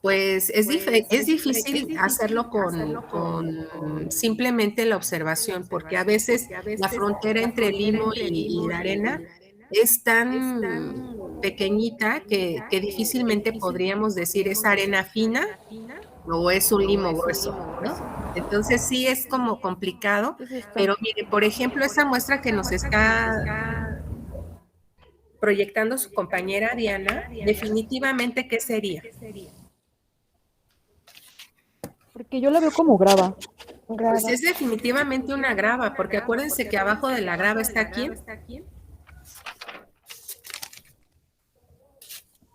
pues es difícil hacerlo con simplemente la observación, porque a veces la frontera entre limo y la arena es tan pequeñita que difícilmente podríamos decir es arena fina o es un limo grueso, ¿no? Entonces sí es como complicado, pero mire, por ejemplo, esa muestra que nos está proyectando su compañera Diana, definitivamente, ¿qué sería? Porque yo la veo como grava. Pues Grava. es definitivamente una grava, porque acuérdense que abajo de la grava está ¿quién?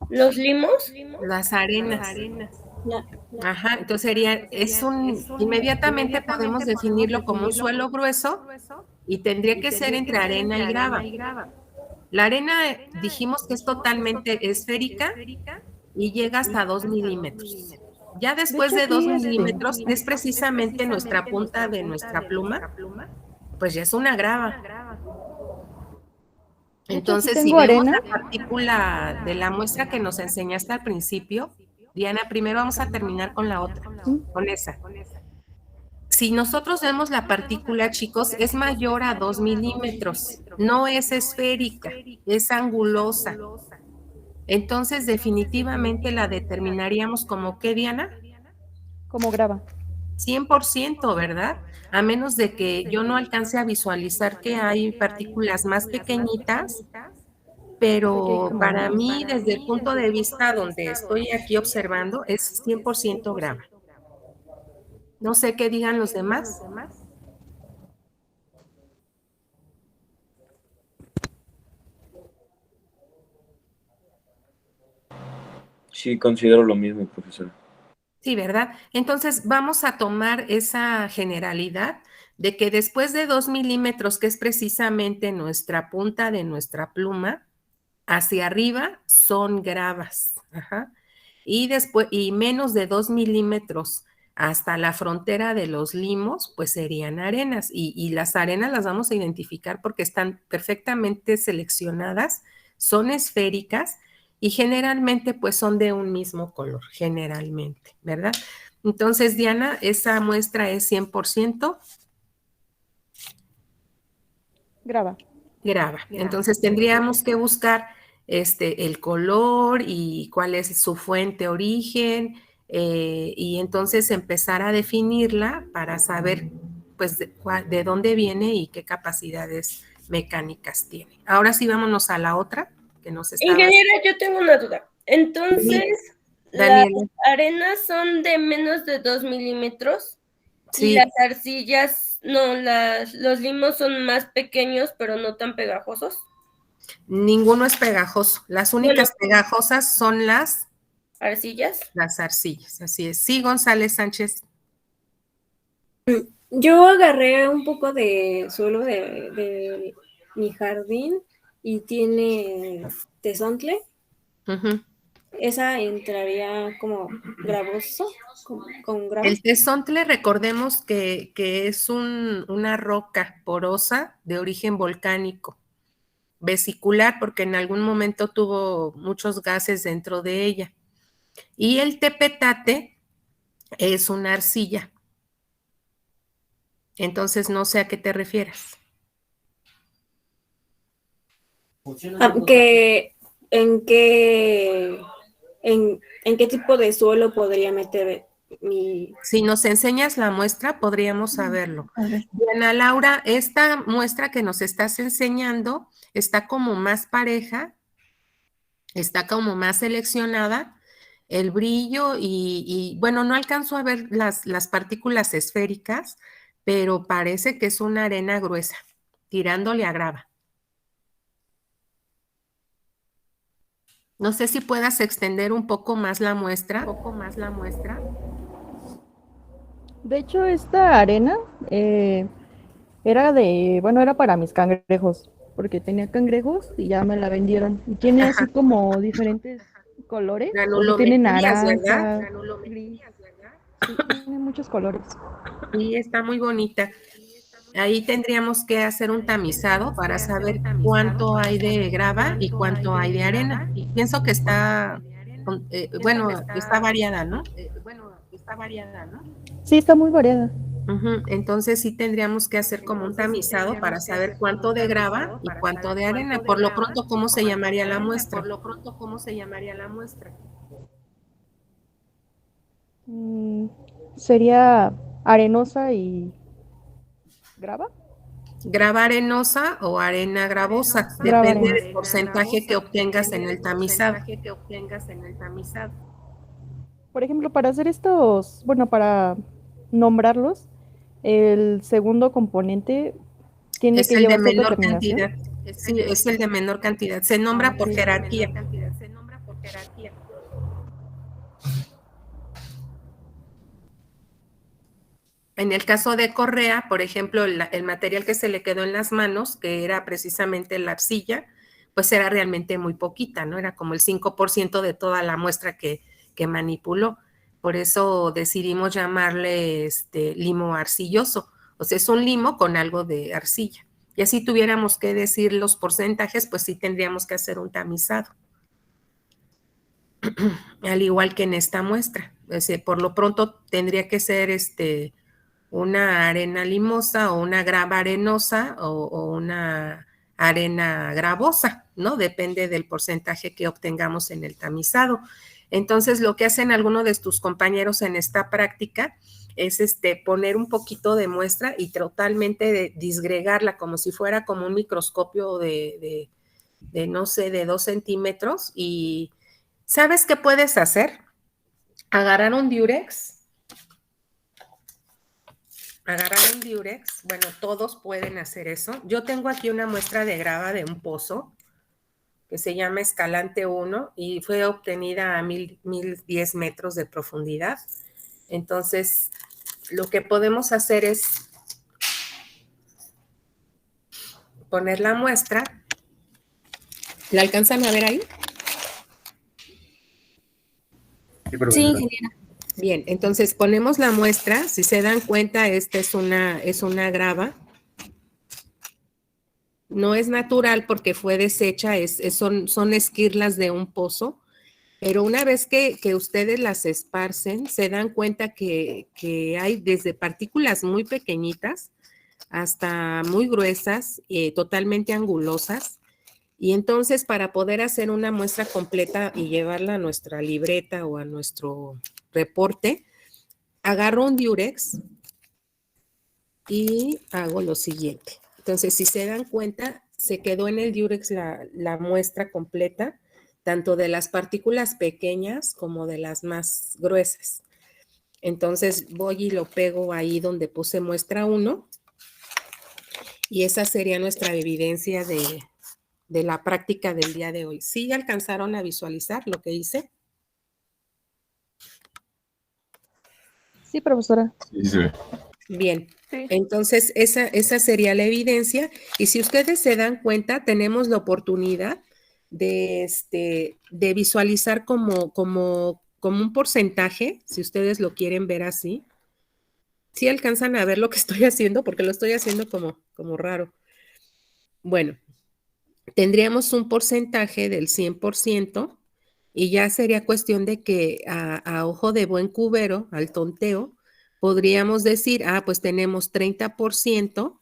¿Los limos? Las arenas. Ya. Ajá, entonces inmediatamente podemos definirlo como un suelo grueso y tendría que ser entre arena y grava. La arena dijimos que es totalmente esférica y llega hasta 2 milímetros. Ya De después hecho, de 2 aquí milímetros, que es precisamente nuestra punta de nuestra pluma, pues ya es una grava. de hecho aquí Entonces, si tengo vemos arena. la partícula de la muestra que nos enseñaste al principio, Diana, primero vamos a terminar con la otra, con esa. Si nosotros vemos la partícula, chicos, es mayor a 2 milímetros, no es esférica, es angulosa. Entonces, definitivamente la determinaríamos como ¿qué, Diana? Como grava. 100%, ¿verdad? A menos de que yo no alcance a visualizar que hay partículas más pequeñitas, Sé que hay pero como para más. mí, desde el punto de vista donde estoy aquí observando, es 100% grava. No sé qué digan los demás. Sí, considero lo mismo, profesor. Sí, ¿verdad? Entonces vamos a tomar esa generalidad de que después de 2 milímetros, que es precisamente nuestra punta de nuestra pluma, hacia arriba son gravas. Ajá. Y después, y menos de 2 milímetros hasta la frontera de los limos, pues serían arenas. Y las arenas las vamos a identificar porque están perfectamente seleccionadas, son esféricas y generalmente pues son de un mismo color, generalmente, ¿verdad? Entonces, Diana, esa muestra es 100% Grava. grava. Entonces tendríamos que buscar el color y cuál es su fuente origen, y entonces empezar a definirla para saber pues de dónde viene y qué capacidades mecánicas tiene. Ahora sí vámonos a la otra que nos estaba... Ingeniera, yo tengo una duda. Entonces, las Daniela. arenas son de menos de 2 milímetros y Sí, las arcillas, no, los limos son más pequeños, pero no tan pegajosos. ninguno es pegajoso. Las Bueno, únicas pegajosas son arcillas. las arcillas, así es. Sí, González Sánchez. Yo agarré un poco de suelo de mi jardín y tiene tezontle. Ujú. Esa entraría como gravoso, con grava. El tezontle, recordemos que es una roca porosa de origen volcánico, vesicular, porque en algún momento tuvo muchos gases dentro de ella. Y el tepetate es una arcilla. Entonces, no sé a qué te refieres. ¿En qué tipo de suelo podría meter Si nos enseñas la muestra, podríamos saberlo. A ver. Ana Laura, esta muestra que nos estás enseñando está como más pareja, está como más seleccionada, el brillo bueno, no alcanzo a ver las partículas esféricas, pero parece que es una arena gruesa, tirándole a grava. No sé si puedas extender un poco más la muestra. De hecho, esta arena era para mis cangrejos, porque tenía cangrejos y ya me la vendieron. Y tiene así Ajá. como diferentes colores, o sea, tiene Granulometrías, ¿verdad? naranja, gris, sí, tiene muchos colores. Sí, está muy bonita. Ahí tendríamos que hacer un tamizado para saber cuánto hay de grava y cuánto hay de arena. Pienso que está, bueno, está variada, ¿no? Sí, está muy variada. Ujú. Entonces sí tendríamos que hacer como un tamizado para saber cuánto de grava y cuánto de arena. Por lo pronto, ¿cómo se llamaría la muestra? Mm, sería arenosa y grava. Grava arenosa o arena gravosa, Grava depende arenosa. del porcentaje que obtengas en el tamizado. Por ejemplo, para hacer estos, bueno, para nombrarlos, el segundo componente tiene Es que el de llevar cierta menor terminación. cantidad. Sí, es el de menor cantidad. Se nombra por Ok. jerarquía. En el caso de Correa, por ejemplo, el material que se le quedó en las manos, que era precisamente la arcilla, pues era realmente muy poquita, ¿no? Era como el 5% de toda la muestra que manipuló. Por eso decidimos llamarle limo arcilloso. O sea, es un limo con algo de arcilla. Y así tuviéramos que decir los porcentajes, pues sí tendríamos que hacer un tamizado. Al igual que en esta muestra. O sea, por lo pronto tendría que ser una arena limosa o una grava arenosa o una arena gravosa, ¿no? Depende del porcentaje que obtengamos en el tamizado. Entonces, lo que hacen algunos de tus compañeros en esta práctica es poner un poquito de muestra y totalmente disgregarla como si fuera como un microscopio de no sé, de 2 centímetros. Y ¿sabes qué puedes hacer? Agarrar un diurex. Bueno, todos pueden hacer eso. Yo tengo aquí una muestra de grava de un pozo que se llama Escalante 1 y fue obtenida a 1010 metros de profundidad. Entonces, lo que podemos hacer es poner la muestra. ¿La alcanzan a ver ahí? Sí, ingeniera. Bien, entonces ponemos la muestra. Si se dan cuenta, esta es una grava. No es natural porque fue deshecha, son esquirlas de un pozo, pero una vez que ustedes las esparcen, se dan cuenta que hay desde partículas muy pequeñitas hasta muy gruesas, totalmente angulosas. Y entonces, para poder hacer una muestra completa y llevarla a nuestra libreta o a nuestro reporte, agarro un diurex y hago lo siguiente. Entonces, si se dan cuenta, se quedó en el diurex la muestra completa, tanto de las partículas pequeñas como de las más gruesas. Entonces, voy y lo pego ahí donde puse muestra 1 y esa sería nuestra evidencia de la práctica del día de hoy. ¿Sí alcanzaron a visualizar lo que hice? Sí, profesora. Sí, se ve. Bien, Sí. entonces esa sería la evidencia y si ustedes se dan cuenta, tenemos la oportunidad de visualizar como un porcentaje, si ustedes lo quieren ver así. ¿Sí alcanzan a ver lo que estoy haciendo? Porque lo estoy haciendo como raro. Bueno, tendríamos un porcentaje del 100% y ya sería cuestión de que a ojo de buen cubero, al tonteo, podríamos decir, pues tenemos 30%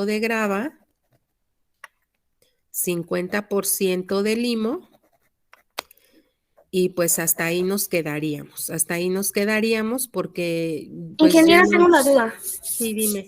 de grava, 50% de limo Y pues hasta ahí nos quedaríamos porque pues Ingeniera, ya tengo una nos... duda. Sí, dime.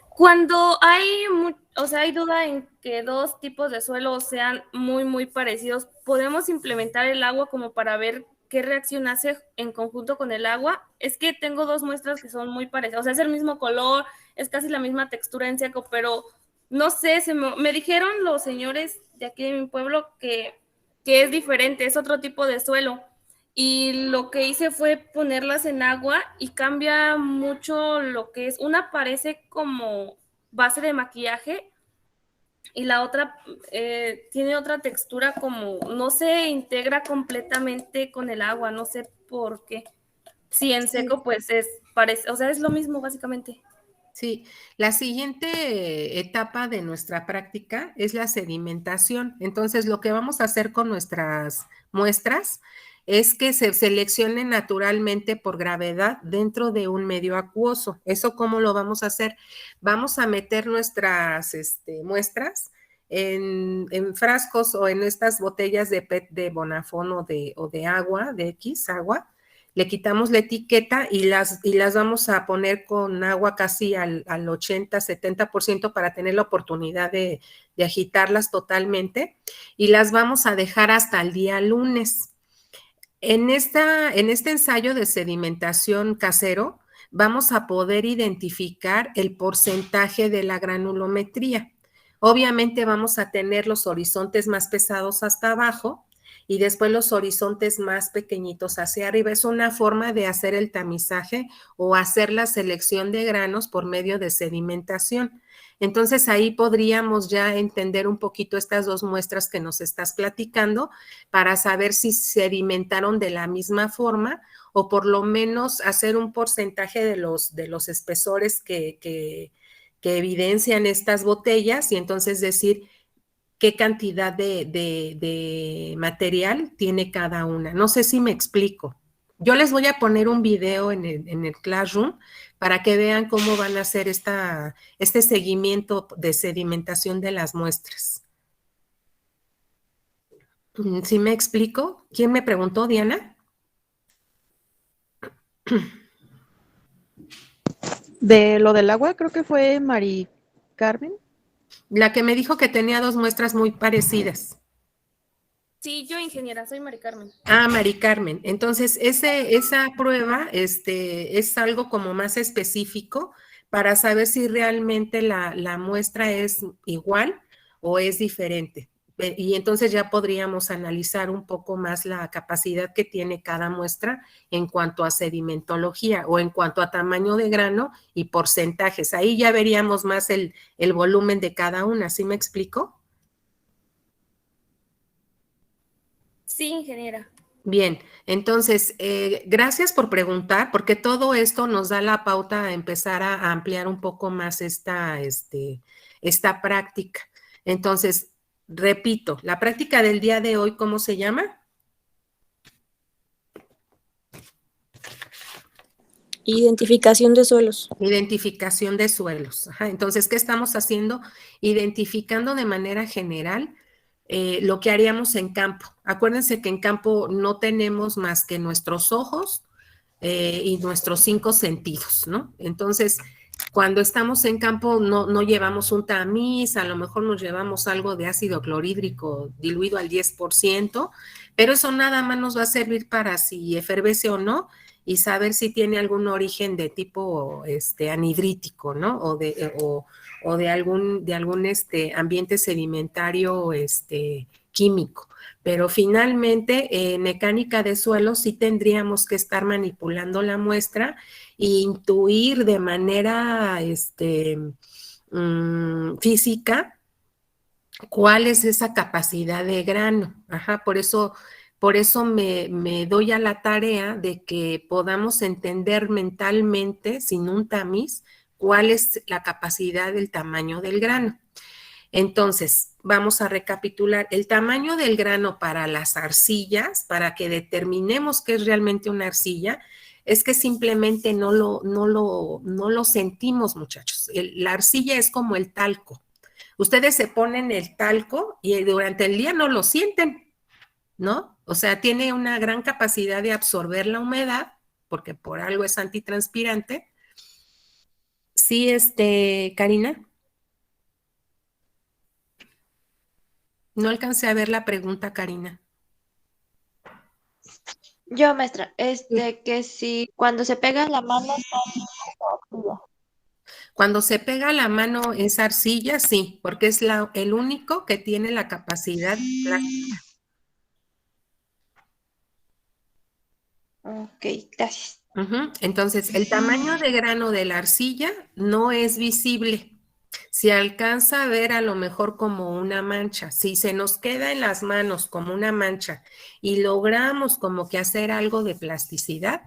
Cuando hay duda en que dos tipos de suelo sean muy, muy parecidos, ¿podemos implementar el agua como para ver qué reacción hace en conjunto con el agua? Es que tengo dos muestras que son muy parecidas, o sea, es el mismo color, es casi la misma textura en seco, pero no sé, me dijeron los señores de aquí de mi pueblo que es diferente, es otro tipo de suelo. Y lo que hice fue ponerlas en agua y cambia mucho lo que es. Una parece como base de maquillaje y la otra tiene otra textura como no se integra completamente con el agua, no sé por qué. Si en seco pues parece, o sea, es lo mismo básicamente. Sí, la siguiente etapa de nuestra práctica es la sedimentación. Entonces, lo que vamos a hacer con nuestras muestras es que se seleccionen naturalmente por gravedad dentro de un medio acuoso. ¿Eso cómo lo vamos a hacer? Vamos a meter nuestras muestras en frascos o en estas botellas de PET de Bonafón o de agua, de X agua. Le quitamos la etiqueta y las vamos a poner con agua casi al 80-70% para tener la oportunidad de agitarlas totalmente y las vamos a dejar hasta el día lunes. En este ensayo de sedimentación casero vamos a poder identificar el porcentaje de la granulometría. Obviamente vamos a tener los horizontes más pesados hasta abajo y después los horizontes más pequeñitos hacia arriba. Es una forma de hacer el tamizaje o hacer la selección de granos por medio de sedimentación. Entonces ahí podríamos ya entender un poquito estas dos muestras que nos estás platicando para saber si sedimentaron de la misma forma o por lo menos hacer un porcentaje de los espesores que evidencian estas botellas y entonces decir qué cantidad de material tiene cada una. No sé si me explico. Yo les voy a poner un video en el Classroom para que vean cómo van a hacer este seguimiento de sedimentación de las muestras. ¿Sí me explico? ¿Quién me preguntó, Diana? De lo del agua, creo que fue Mari Carmen. La que me dijo que tenía dos muestras muy parecidas. Sí, yo ingeniera, soy Mari Carmen. Ah, Mari Carmen. Entonces, esa prueba es algo como más específico para saber si realmente la muestra es igual o es diferente. Y entonces ya podríamos analizar un poco más la capacidad que tiene cada muestra en cuanto a sedimentología o en cuanto a tamaño de grano y porcentajes. Ahí ya veríamos más el volumen de cada una. ¿Sí me explico? Sí, ingeniera. Bien, entonces, gracias por preguntar, porque todo esto nos da la pauta a empezar a ampliar un poco más esta práctica. Entonces, repito, la práctica del día de hoy, ¿cómo se llama? Identificación de suelos. Identificación de suelos. Ajá, entonces, ¿qué estamos haciendo? Identificando de manera general lo que haríamos en campo. Acuérdense que en campo no tenemos más que nuestros ojos y nuestros 5 sentidos, ¿no? Entonces, cuando estamos en campo no llevamos un tamiz, a lo mejor nos llevamos algo de ácido clorhídrico diluido al 10%, pero eso nada más nos va a servir para si efervesce o no y saber si tiene algún origen de tipo anhidrítico, ¿no? O de algún ambiente sedimentario químico. Pero finalmente, en mecánica de suelo sí tendríamos que estar manipulando la muestra e intuir de manera física cuál es esa capacidad de grano. Ajá, por eso me doy a la tarea de que podamos entender mentalmente, sin un tamiz, cuál es la capacidad del tamaño del grano. Entonces, vamos a recapitular. El tamaño del grano para las arcillas, para que determinemos qué es realmente una arcilla, es que simplemente no lo sentimos, muchachos. La arcilla es como el talco. Ustedes se ponen el talco y durante el día no lo sienten, ¿no? O sea, tiene una gran capacidad de absorber la humedad, porque por algo es antitranspirante. Sí, Karina. No alcancé a ver la pregunta, Karina. Yo, maestra, que si cuando se pega la mano está fría. Cuando se pega la mano esa arcilla, sí, porque es el único que tiene la capacidad plástica. Ok, gracias. Entonces, el tamaño de grano de la arcilla no es visible. Se alcanza a ver a lo mejor como una mancha. Si se nos queda en las manos como una mancha y logramos como que hacer algo de plasticidad,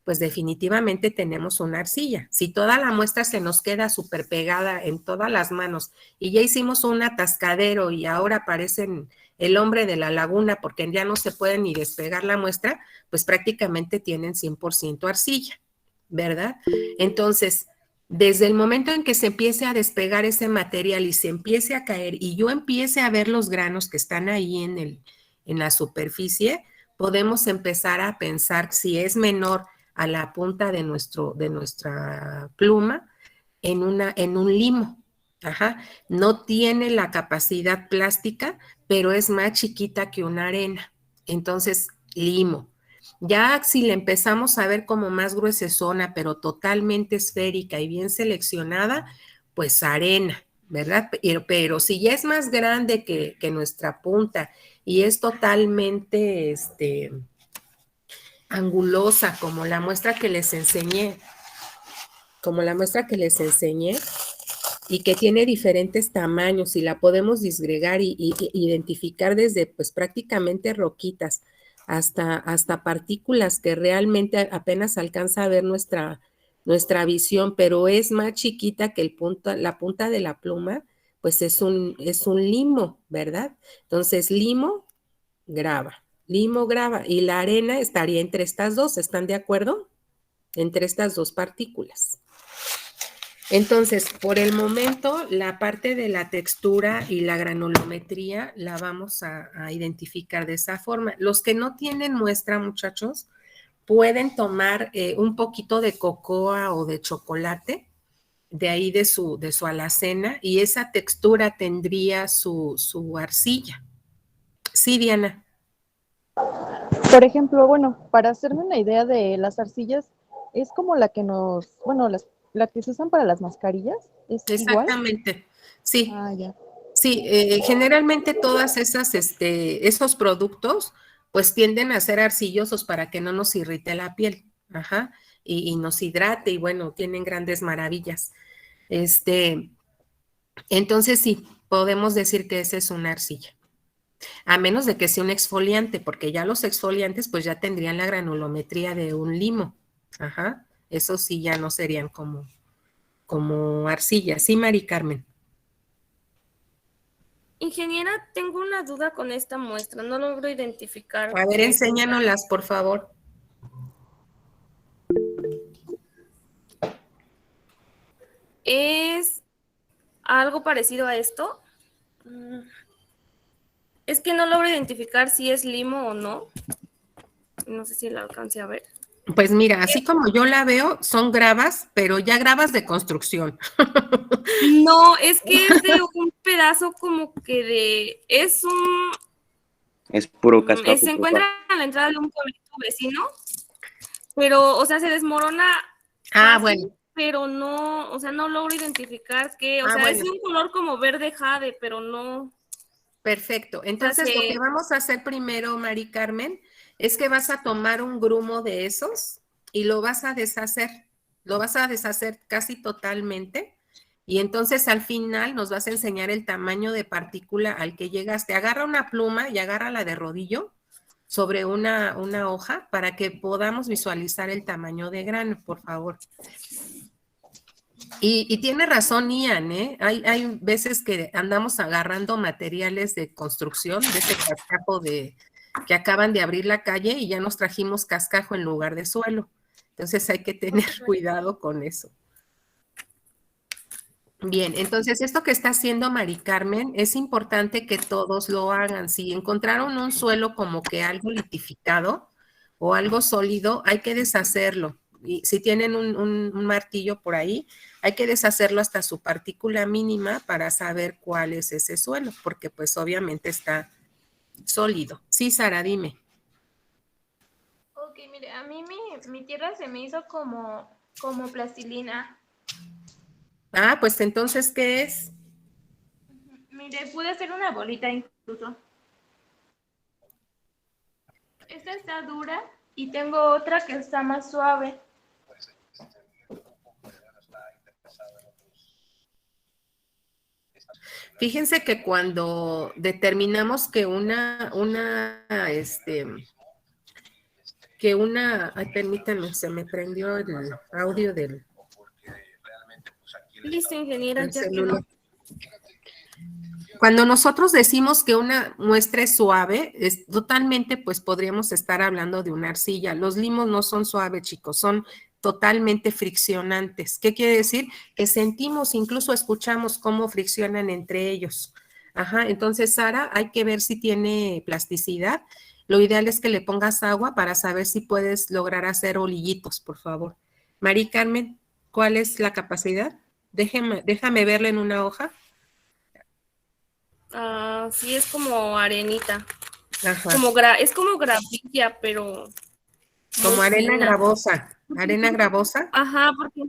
pues definitivamente tenemos una arcilla. Si toda la muestra se nos queda súper pegada en todas las manos y ya hicimos un atascadero y ahora parecen el hombre de la laguna porque ya no se puede ni despegar la muestra, pues prácticamente tienen 100% arcilla, ¿verdad? Entonces, desde el momento en que se empiece a despegar ese material y se empiece a caer y yo empiece a ver los granos que están ahí en la superficie, podemos empezar a pensar si es menor a la punta de nuestra pluma en un limo. Ajá. No tiene la capacidad plástica, pero es más chiquita que una arena. Entonces, limo. Ya si le empezamos a ver como más gruesezona, pero totalmente esférica y bien seleccionada, pues arena, ¿verdad? Pero si ya es más grande que nuestra punta y es totalmente angulosa, como la muestra que les enseñé, y que tiene diferentes tamaños y la podemos disgregar y identificar desde pues prácticamente roquitas hasta partículas que realmente apenas alcanza a ver nuestra visión, pero es más chiquita que la punta de la pluma, pues es un limo, ¿verdad? Entonces, limo graba y la arena estaría entre estas dos, ¿están de acuerdo? Entre estas dos partículas. Entonces, por el momento, la parte de la textura y la granulometría la vamos a identificar de esa forma. Los que no tienen muestra, muchachos, pueden tomar un poquito de cocoa o de chocolate, de ahí de su alacena, y esa textura tendría su arcilla. Sí, Diana. Por ejemplo, bueno, para hacerme una idea de las arcillas, es como la que la que se usan para las mascarillas, ¿es igual? Exactamente, sí. Ah, ya. Sí, generalmente todas esos productos pues tienden a ser arcillosos para que no nos irrite la piel, ajá, y nos hidrate y bueno, tienen grandes maravillas. Entonces sí, podemos decir que esa es una arcilla, a menos de que sea un exfoliante, porque ya los exfoliantes pues ya tendrían la granulometría de un limo, ajá, esos sí ya no serían como arcilla, sí, Mari Carmen. Ingeniera, tengo una duda con esta muestra, no logro identificar. A ver, enséñanoslas, por favor. ¿Es algo parecido a esto? Es que no logro identificar si es limo o no. No sé si la alcance a ver. Pues mira, así como yo la veo, son gravas, pero ya gravas de construcción. No, es que es de un pedazo como que es un... Es puro cascajo. Se encuentra a la entrada de un pueblito vecino, pero, o sea, se desmorona fácil, bueno. pero no, o sea, no logro identificar qué, o sea, bueno. es un color como verde jade, pero no... Perfecto. Entonces, lo que vamos a hacer primero, Mari Carmen, es que vas a tomar un grumo de esos y lo vas a deshacer. Lo vas a deshacer casi totalmente. Y entonces al final nos vas a enseñar el tamaño de partícula al que llegaste. Agarra una pluma y agárrala de rodillo sobre una hoja para que podamos visualizar el tamaño de grano, por favor. Y tiene razón Ian, ¿eh? Hay veces que andamos agarrando materiales de construcción, de ese cascajo que acaban de abrir la calle y ya nos trajimos cascajo en lugar de suelo. Entonces hay que tener cuidado con eso. Bien, entonces esto que está haciendo Mari Carmen es importante que todos lo hagan. Si encontraron un suelo como que algo litificado o algo sólido, hay que deshacerlo. Y si tienen un martillo por ahí, hay que deshacerlo hasta su partícula mínima para saber cuál es ese suelo, porque pues obviamente está sólido. Sí, Sara, dime. Ok, mire, a mí mi tierra se me hizo como plastilina. Ah, pues entonces, ¿qué es? Mire, pude hacer una bolita incluso. Esta está dura y tengo otra que está más suave. Fíjense que cuando determinamos que ay, permítanme, se me prendió el audio del Listo, ingeniera, ya celular. quedó. Cuando nosotros decimos que una muestra es suave, es totalmente, pues podríamos estar hablando de una arcilla. Los limos no son suaves, chicos, son totalmente friccionantes. ¿Qué quiere decir? Que sentimos, incluso escuchamos cómo friccionan entre ellos. Ajá, entonces, Sara, hay que ver si tiene plasticidad. Lo ideal es que le pongas agua para saber si puedes lograr hacer olillitos, por favor. Mari Carmen, ¿cuál es la capacidad? Déjame verla en una hoja. Ah, sí, es como arenita. Ajá. Es como gravilla, pero Como muy arena fina. gravosa. ¿Arena gravosa? Ajá, porque ¿Qué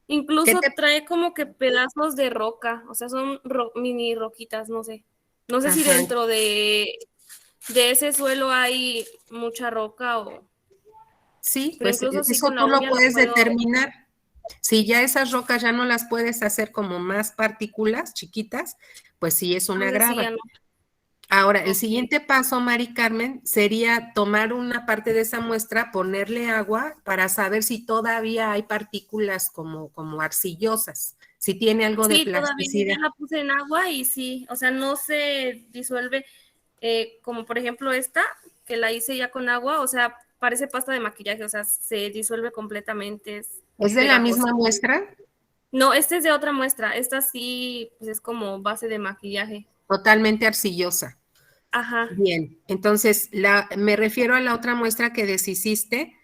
incluso te...? trae como que pedazos de roca, o sea, son mini roquitas, no sé. No sé si Ajá. dentro de ese suelo hay mucha roca o... Sí, Pero pues incluso sí eso con la tú lo uña lo puedes puedo... determinar. Si ya esas rocas ya no las puedes hacer como más partículas chiquitas, pues sí es una Entonces sí, grava. ya no. Ahora, el Ok. siguiente paso, Mari Carmen, sería tomar una parte de esa muestra, ponerle agua para saber si todavía hay partículas como arcillosas, si tiene algo de Sí, todavía plasticidad. ya la puse en agua y sí, o sea, no se disuelve como por ejemplo esta, que la hice ya con agua, o sea, parece pasta de maquillaje, o sea, se disuelve completamente, es ¿Es de la pegajosa. misma muestra? No, esta es de otra muestra, esta sí, pues es como base de maquillaje. Totalmente arcillosa. Ajá. Bien, entonces me refiero a la otra muestra que deshiciste.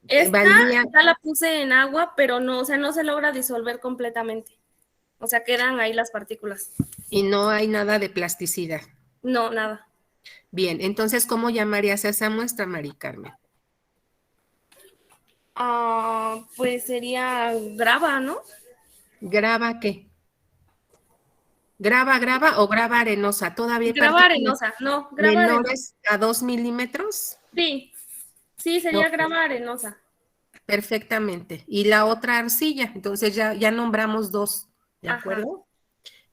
Esta Valía, ya la puse en agua, pero no, o sea, no se logra disolver completamente. O sea, quedan ahí las partículas. y no hay nada de plasticidad. No, nada. Bien, entonces, ¿cómo llamarías a esa muestra, Mari Carmen? Ah, pues sería grava, ¿no? ¿Grava qué? ¿Grava o grava arenosa? ¿Todavía hay Grava partículas arenosa, no, grava arenosa. menores a 2 milímetros? Sí, sí, sería Ok, grava arenosa. perfectamente. Y la otra arcilla, entonces ya nombramos dos, ¿de Ajá. acuerdo?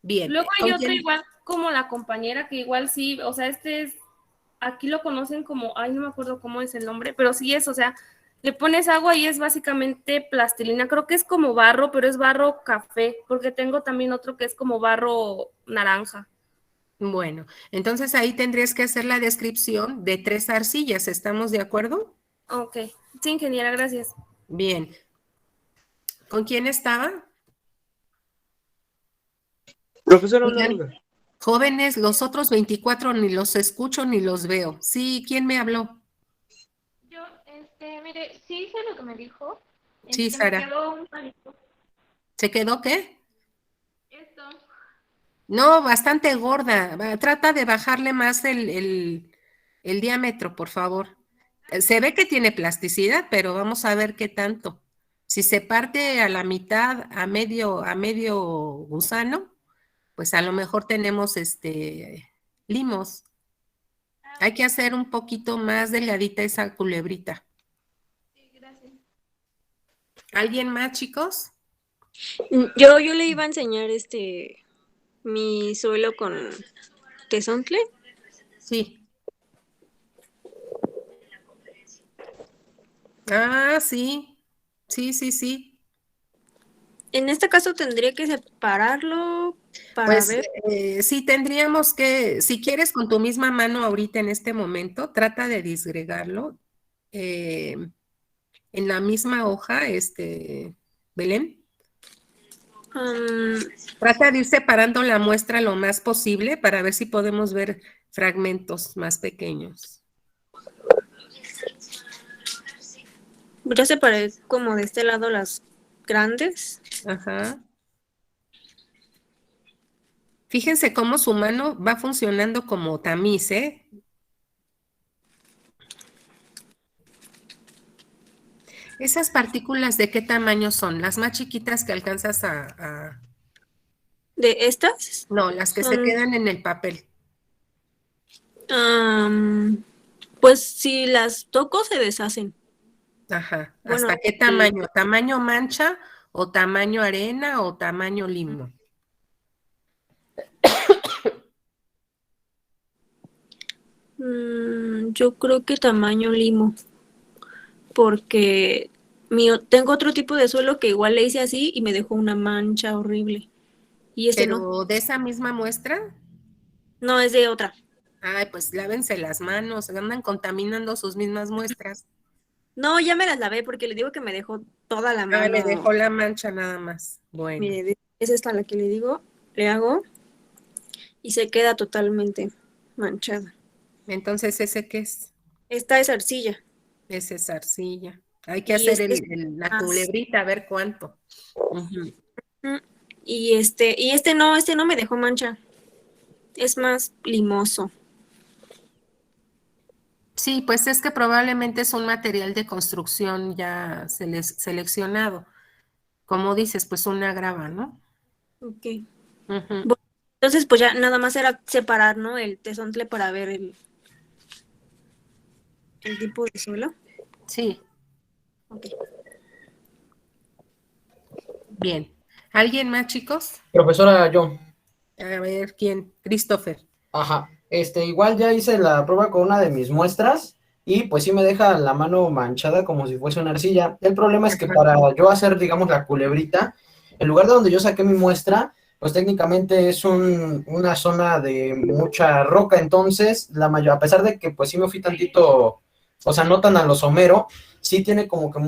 Bien, Luego hay ¿con otro quién? igual como la compañera que igual sí, o sea, este es, aquí lo conocen como, ay, no me acuerdo cómo es el nombre, pero sí es, o sea, le pones agua y es básicamente plastilina. Creo que es como barro, pero es barro café, porque tengo también otro que es como barro naranja. Bueno, entonces ahí tendrías que hacer la descripción de 3 arcillas, ¿estamos de acuerdo? Ok, sí, ingeniera, gracias. Bien. ¿Con quién estaba? Profesora, una Oigan, duda. jóvenes, los otros 24 ni los escucho ni los veo. Sí, ¿quién me habló? Yo, mire, sí hice lo que me dijo. Sí, Me Sara. quedó un palito. ¿Se quedó qué? Esto. No, bastante gorda. Trata de bajarle más el diámetro, por favor. Se ve que tiene plasticidad, pero vamos a ver qué tanto. Si se parte a la mitad, a medio gusano, pues a lo mejor tenemos limos. Hay que hacer un poquito más delgadita esa culebrita. Sí, gracias. ¿Alguien más, chicos? Yo le iba a enseñar mi suelo con tesontle. Sí. Ah, sí. Sí, sí, sí. En este caso tendría que separarlo para Pues ver. sí, tendríamos que, si quieres con tu misma mano ahorita en este momento, trata de disgregarlo en la misma hoja, Belén. Trata de ir separando la muestra lo más posible para ver si podemos ver fragmentos más pequeños. Ya separé como de este lado las grandes. Ajá. Fíjense cómo su mano va funcionando como tamiz, ¿eh? ¿Esas partículas de qué tamaño son? Las más chiquitas que alcanzas a... ¿De estas? No, las que se quedan en el papel. Pues si las toco se deshacen. Ajá. Bueno, ¿Hasta qué tamaño? ¿Tamaño mancha o tamaño arena o tamaño limo? Yo creo que tamaño limo, porque tengo otro tipo de suelo que igual le hice así y me dejó una mancha horrible. Y este no. ¿Pero de esa misma muestra? No, es de otra. Ay, pues lávense las manos, andan contaminando sus mismas muestras. No, ya me las lavé porque le digo que me dejó toda la mano. Ah, le dejó la mancha nada más. Bueno. Mire, es esta la que le digo, le hago y se queda totalmente manchada. Entonces, ¿ese qué es? Esta es arcilla. Ese es arcilla. Hay que Y hacer este es la más- culebrita, a ver cuánto. Ujú. Y este no me dejó mancha. Es más limoso. Sí, pues es que probablemente es un material de construcción ya seleccionado. Como dices, pues una grava, ¿no? Ok. Ujú. Bueno, entonces, pues ya nada más era separar, ¿no? El tesontle para ver el tipo de suelo. Sí. Ok. Bien. ¿Alguien más, chicos? Profesora, yo. A ver, ¿quién? Christopher. Ajá. Igual ya hice la prueba con una de mis muestras y pues sí me deja la mano manchada como si fuese una arcilla. El problema es que para yo hacer, digamos, la culebrita, el lugar de donde yo saqué mi muestra, pues técnicamente es una zona de mucha roca, entonces a pesar de que pues sí me fui tantito, o sea, no tan a lo somero, sí tiene como que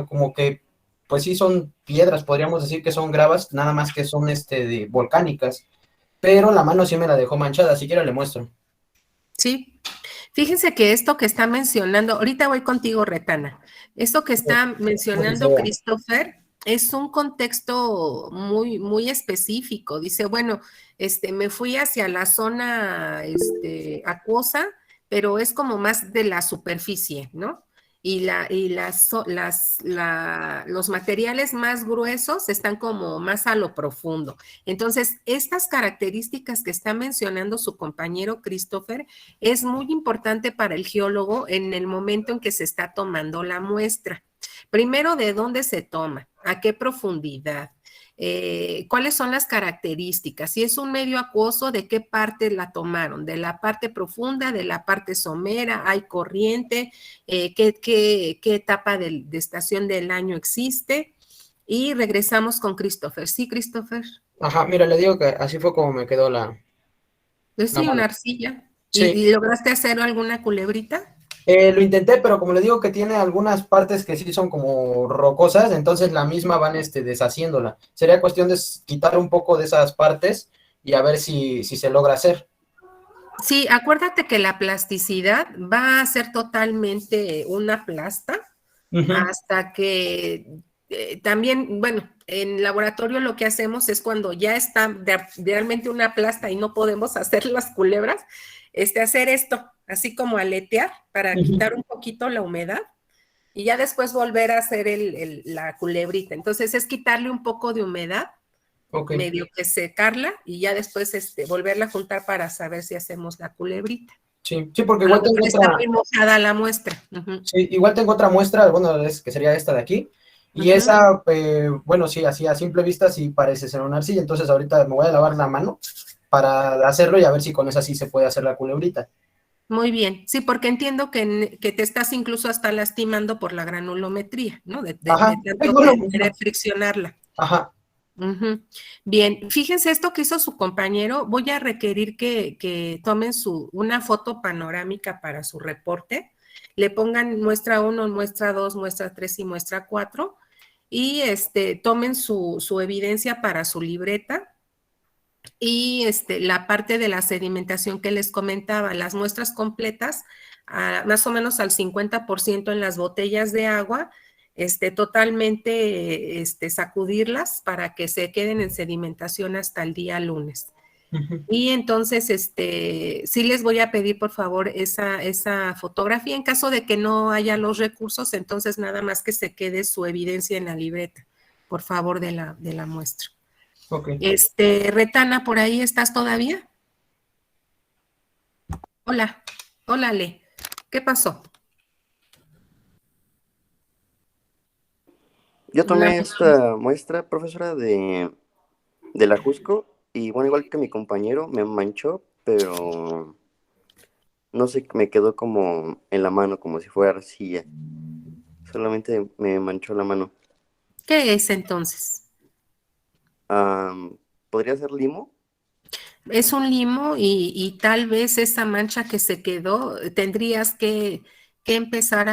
como que, pues sí son piedras, podríamos decir que son gravas, nada más que son de volcánicas, pero la mano sí me la dejó manchada, si quiero le muestro. Sí. Fíjense que esto que está mencionando, ahorita voy contigo, Retana. Esto que está mencionando Christopher es un contexto muy, muy específico. Dice, bueno, me fui hacia la zona, acuosa, pero es como más de la superficie, ¿no? Y los materiales más gruesos están como más a lo profundo. Entonces, estas características que está mencionando su compañero Christopher es muy importante para el geólogo en el momento en que se está tomando la muestra. Primero, ¿de dónde se toma? ¿A qué profundidad? ¿Cuáles son las características? Si es un medio acuoso, ¿de qué parte la tomaron? ¿De la parte profunda, de la parte somera? ¿Hay corriente? ¿Qué etapa de estación del año existe? Y regresamos con Christopher. ¿Sí, Christopher? Ajá, mira, le digo que así fue como me quedó Sí, una arcilla. Sí. ¿Y lograste hacer alguna culebrita? Lo intenté, pero como le digo que tiene algunas partes que sí son como rocosas, entonces la misma van deshaciéndola. Sería cuestión de quitar un poco de esas partes y a ver si se logra hacer. Sí, acuérdate que la plasticidad va a ser totalmente una plasta hasta que también, bueno, en laboratorio lo que hacemos es cuando ya está realmente una plasta y no podemos hacer las culebras, hacer esto, así como aletear para quitar un poquito la humedad y ya después volver a hacer la culebrita. Entonces es quitarle un poco de humedad, medio que secarla y ya después volverla a juntar para saber si hacemos la culebrita. Sí, porque igual tengo está muy mojada la muestra. Sí, igual tengo otra muestra, bueno, que sería esta de aquí. Y esa, bueno, sí, así a simple vista sí parece ser una arcilla. Entonces ahorita me voy a lavar la mano para hacerlo y a ver si con esa sí se puede hacer la culebrita. Muy bien, sí, porque entiendo que te estás incluso hasta lastimando por la granulometría, ¿no? De tanto querer friccionarla. Ajá. Bien, fíjense esto que hizo su compañero. Voy a requerir que tomen una foto panorámica para su reporte. Le pongan muestra 1, muestra 2, muestra 3 y muestra 4. y tomen su evidencia para su libreta. Y la parte de la sedimentación que les comentaba, las muestras completas, más o menos al 50% en las botellas de agua, totalmente sacudirlas para que se queden en sedimentación hasta el día lunes. Y entonces, sí les voy a pedir, por favor, esa fotografía. En caso de que no haya los recursos, entonces nada más que se quede su evidencia en la libreta, por favor, de la muestra. Ok. Retana, ¿por ahí estás todavía? Hola, hola, Ale. ¿Qué pasó? Yo tomé esta muestra, profesora, de la Jusco, y bueno, igual que mi compañero, me manchó, pero no sé, me quedó como en la mano, como si fuera arcilla. Solamente me manchó la mano. ¿Qué es entonces? ¿Podría ser limo? Es un limo y tal vez esa mancha que se quedó, tendrías que empezar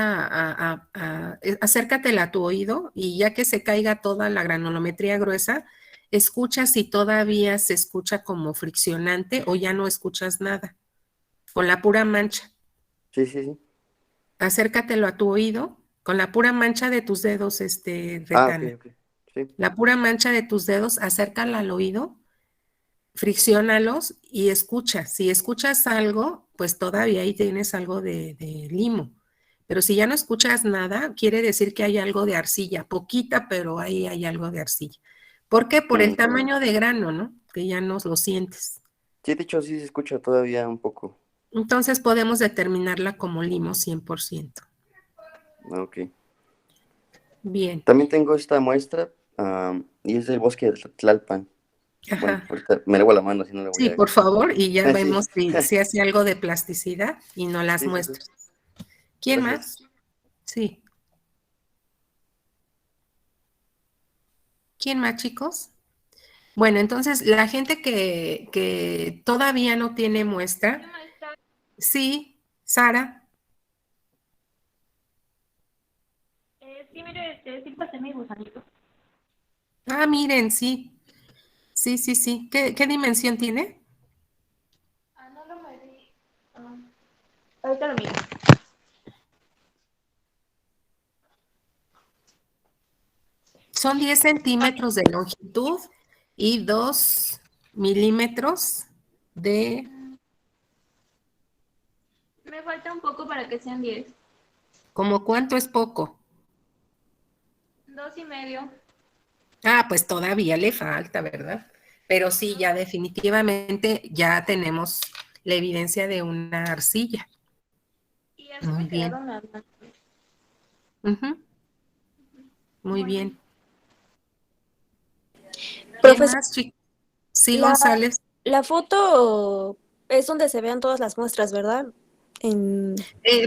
acércatela a tu oído y ya que se caiga toda la granulometría gruesa, escucha si todavía se escucha como friccionante o ya no escuchas nada, con la pura mancha. Sí, sí, sí. Acércatelo a tu oído, con la pura mancha de tus dedos, Retana. Ok. Sí. La pura mancha de tus dedos, acércala al oído, fricciónalos y escucha. Si escuchas algo, pues todavía ahí tienes algo de limo. Pero si ya no escuchas nada, quiere decir que hay algo de arcilla, poquita, pero ahí hay algo de arcilla. ¿Por qué? Por el tamaño de grano, ¿no? Que ya no lo sientes. Sí, de hecho sí se escucha todavía un poco. Entonces podemos determinarla como limo 100%. Ok. Bien. También tengo esta muestra, y es del bosque de Tlalpan. Ajá. Bueno, ahorita me lavo la mano, si no le voy Sí, a... por favor, y ya Sí. vemos si hace algo de plasticidad y no las Sí. muestras. ¿Quién Gracias. más? Sí. ¿Quién más, chicos? Bueno, entonces la gente que todavía no tiene muestra. Sí, Sara. Sí, mire, sí pasé mi gusanito. Ah, miren, sí. Sí. ¿Qué dimensión tiene? No lo medí. Ahorita lo miro. Son 10 centímetros de longitud y 2 milímetros de... Me falta un poco para que sean 10. ¿Cómo cuánto es poco? 2.5. Ah, pues todavía le falta, ¿verdad? Pero sí, ya definitivamente ya tenemos la evidencia de una arcilla. Y así Muy me bien. quedaron las manos. Ujú. Muy bien. ¿Quién Profesor, más, chicos? Sí, González. la foto es donde se vean todas las muestras, ¿verdad?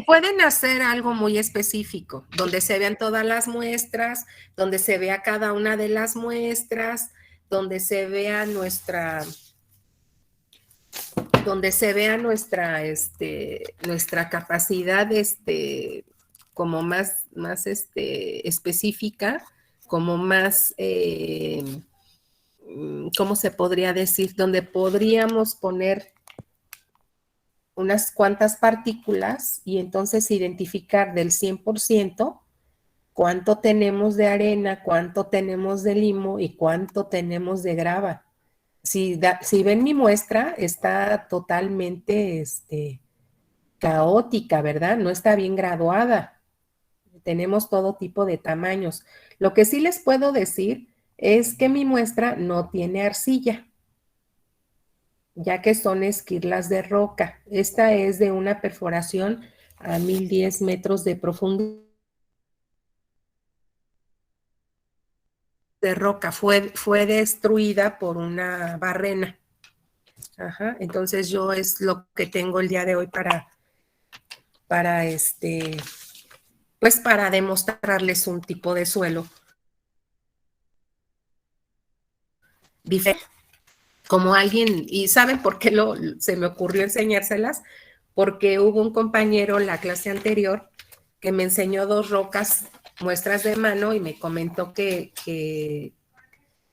Pueden hacer algo muy específico, donde se vean todas las muestras, donde se vea cada una de las muestras, donde se vea nuestra capacidad, como más específica, como más, ¿cómo se podría decir? Donde podríamos poner unas cuantas partículas y entonces identificar del 100% cuánto tenemos de arena, cuánto tenemos de limo y cuánto tenemos de grava. Si ven mi muestra, está totalmente caótica, ¿verdad? No está bien graduada. Tenemos todo tipo de tamaños. Lo que sí les puedo decir es que mi muestra no tiene arcilla, ya que son esquirlas de roca. Esta es de una perforación a 1010 metros de profundidad de roca. Fue destruida por una barrena. Ajá. Entonces yo es lo que tengo el día de hoy para pues para demostrarles un tipo de suelo diferente. Como alguien, y ¿saben por qué se me ocurrió enseñárselas? Porque hubo un compañero en la clase anterior que me enseñó 2 rocas muestras de mano y me comentó que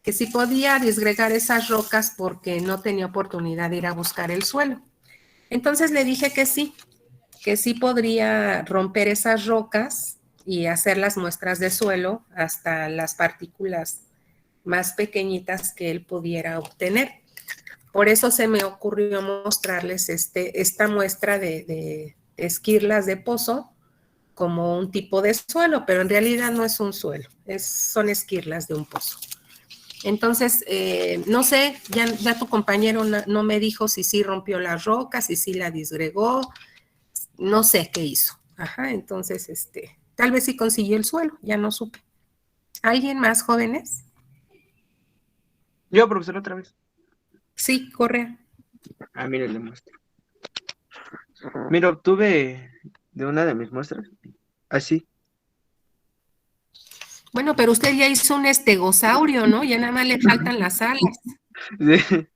si podía disgregar esas rocas porque no tenía oportunidad de ir a buscar el suelo. Entonces le dije que sí podría romper esas rocas y hacer las muestras de suelo hasta las partículas más pequeñitas que él pudiera obtener. Por eso se me ocurrió mostrarles esta muestra de esquirlas de pozo como un tipo de suelo, pero en realidad no es un suelo, son esquirlas de un pozo. Entonces, no sé, ya tu compañero no me dijo si sí rompió las rocas, si sí la disgregó, no sé qué hizo. Ajá, entonces, tal vez sí consiguió el suelo, ya no supe. ¿Alguien más, jóvenes? Yo, profesor, otra vez. Sí, Correa. Mire, le muestro. Mira, obtuve de una de mis muestras, así. Bueno, pero usted ya hizo un estegosaurio, ¿no? Ya nada más le faltan las alas. Sí.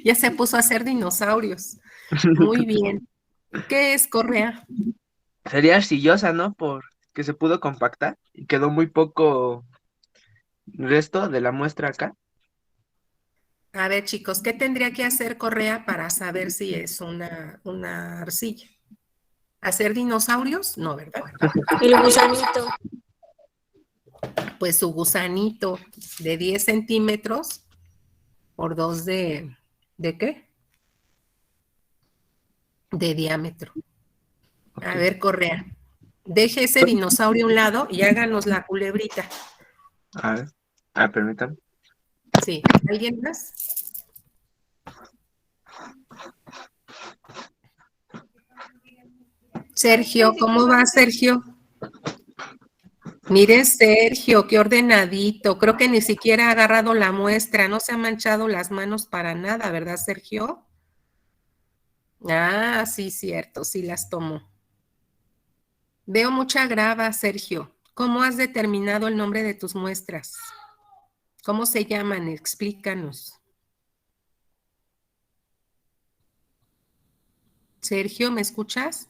Ya se puso a hacer dinosaurios. Muy bien. ¿Qué es, Correa? Sería arcillosa, ¿no? Porque se pudo compactar y quedó muy poco resto de la muestra acá. A ver, chicos, ¿qué tendría que hacer Correa para saber si es una arcilla? ¿Hacer dinosaurios? No, ¿verdad? El gusanito. Pues su gusanito de 10 centímetros por 2 ¿de qué? De diámetro. A ver, Correa, deje ese dinosaurio a un lado y háganos la culebrita. A ver, permítame. Sí, ¿alguien más? Sergio, ¿cómo va, Sergio? Mire, Sergio, qué ordenadito. Creo que ni siquiera ha agarrado la muestra, no se ha manchado las manos para nada, ¿verdad, Sergio? Ah, sí, cierto, sí las tomó. Veo mucha grava, Sergio. ¿Cómo has determinado el nombre de tus muestras? ¿Cómo se llaman? Explícanos. Sergio, ¿me escuchas?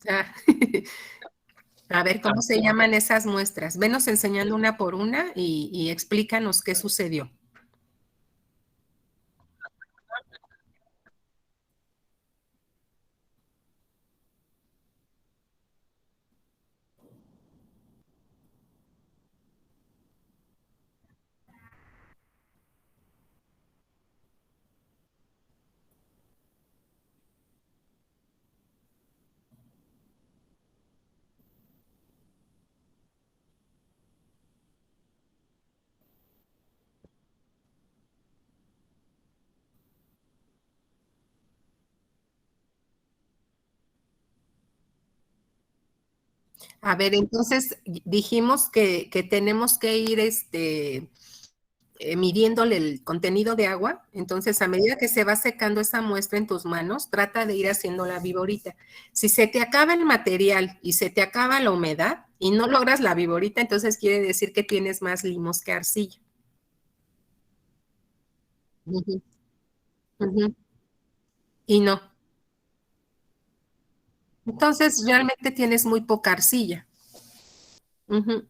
Ah, a ver, ¿cómo se llaman esas muestras? Venos enseñando una por una y explícanos qué sucedió. A ver, entonces dijimos que tenemos que ir midiéndole el contenido de agua. Entonces, a medida que se va secando esa muestra en tus manos, trata de ir haciendo la viborita. Si se te acaba el material y se te acaba la humedad y no logras la viborita, entonces quiere decir que tienes más limos que arcilla. Ujú, ujú. Y no. Entonces, realmente tienes muy poca arcilla. Ujú,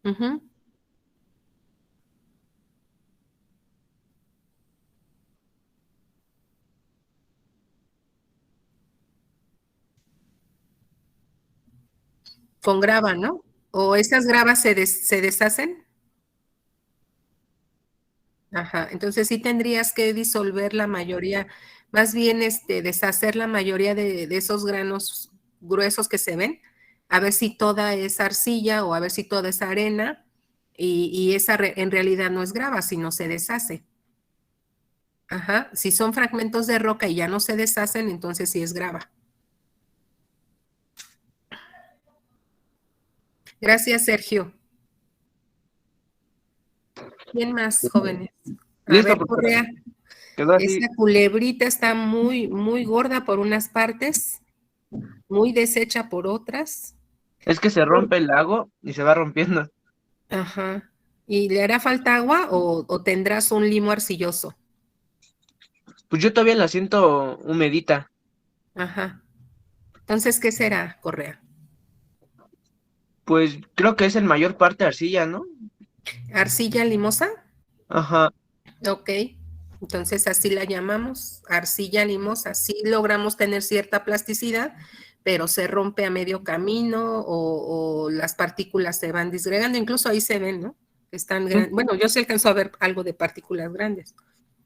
ujú. Con grava, ¿no? ¿O esas gravas se deshacen? Ajá, entonces sí tendrías que disolver la mayoría, más bien deshacer la mayoría de esos granos gruesos que se ven, a ver si toda es arcilla o a ver si toda es arena y esa en realidad no es grava, sino se deshace. Ajá, si son fragmentos de roca y ya no se deshacen, entonces sí es grava. Gracias, Sergio. ¿Quién más, jóvenes? A Listo, ver, profesora. Correa. Quedó así. Esta culebrita está muy, muy gorda por unas partes, muy deshecha por otras. Es que se rompe el lago y se va rompiendo. Ajá. ¿Y le hará falta agua o tendrás un limo arcilloso? Pues yo todavía la siento humedita. Ajá. Entonces, ¿qué será, Correa? Pues creo que es en mayor parte arcilla, ¿no? ¿Arcilla limosa? Ajá. Ok. Entonces así la llamamos, arcilla limosa. Sí logramos tener cierta plasticidad, pero se rompe a medio camino o las partículas se van disgregando. Incluso ahí se ven, ¿no? Están bueno, yo sí alcanzo a ver algo de partículas grandes.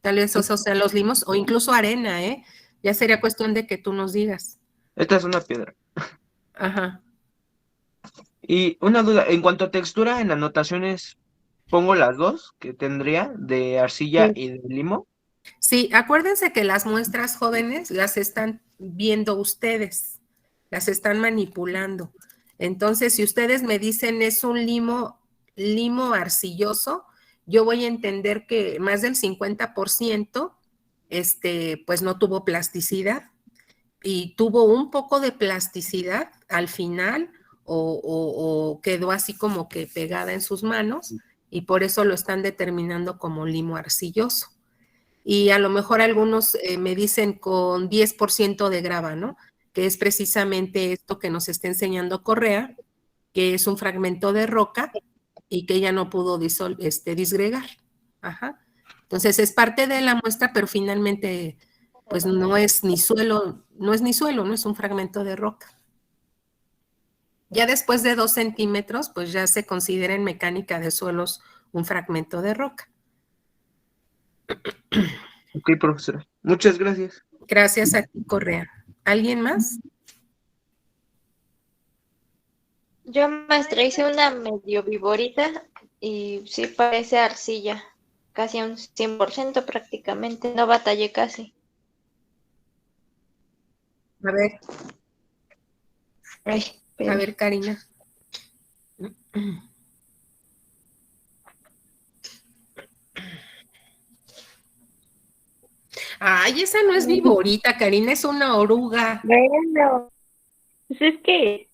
Tal vez esos sean los limos o incluso arena, ¿eh? Ya sería cuestión de que tú nos digas. Esta es una piedra. Ajá. Y una duda, en cuanto a textura, en anotaciones pongo las dos que tendría de arcilla Sí. y de limo. Sí, acuérdense que las muestras jóvenes las están viendo ustedes, las están manipulando. Entonces, si ustedes me dicen es un limo arcilloso, yo voy a entender que más del 50%, pues no tuvo plasticidad y tuvo un poco de plasticidad al final o quedó así como que pegada en sus manos y por eso lo están determinando como limo arcilloso. Y a lo mejor algunos me dicen con 10% de grava, ¿no? Que es precisamente esto que nos está enseñando Correa, que es un fragmento de roca y que ella no pudo disgregar. Ajá. Entonces es parte de la muestra, pero finalmente pues no es ni suelo, no es un fragmento de roca. Ya después de 2 centímetros, pues ya se considera en mecánica de suelos un fragmento de roca. Ok, profesora. Muchas gracias. Gracias a ti, Correa. ¿Alguien más? Yo, maestra, hice una medio viborita y sí parece arcilla, casi a un 100% prácticamente, no batallé casi. A ver, Ay, a espérame. ver, Karina. Ay, esa no es viborita, Karina, es una oruga. Bueno, pues es que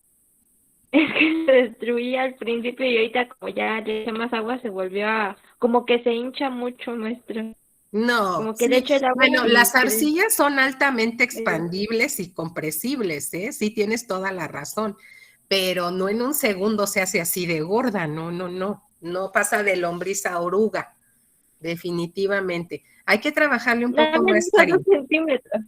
se destruía al principio y ahorita como ya le eché más agua se volvió a, como que se hincha mucho, maestra. No, Como que le sí. echo el agua Bueno, y las crece. arcillas son altamente expandibles y compresibles, ¿eh? Sí, tienes toda la razón, pero no en un segundo se hace así de gorda, no, no, no, no pasa de lombriz a oruga, definitivamente. Hay que trabajarle un poco Dame más, 2 Karina. centímetros.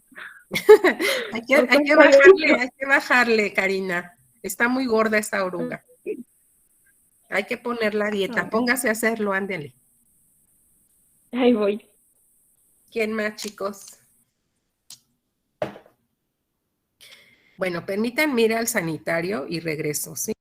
Hay ¿O que cuánto le echo? hay que bajarle, Karina. Está muy gorda esta oruga. Hay que ponerla a dieta. Póngase a hacerlo, ándele. Ahí voy. ¿Quién más, chicos? Bueno, permítanme ir al sanitario y regreso, ¿sí?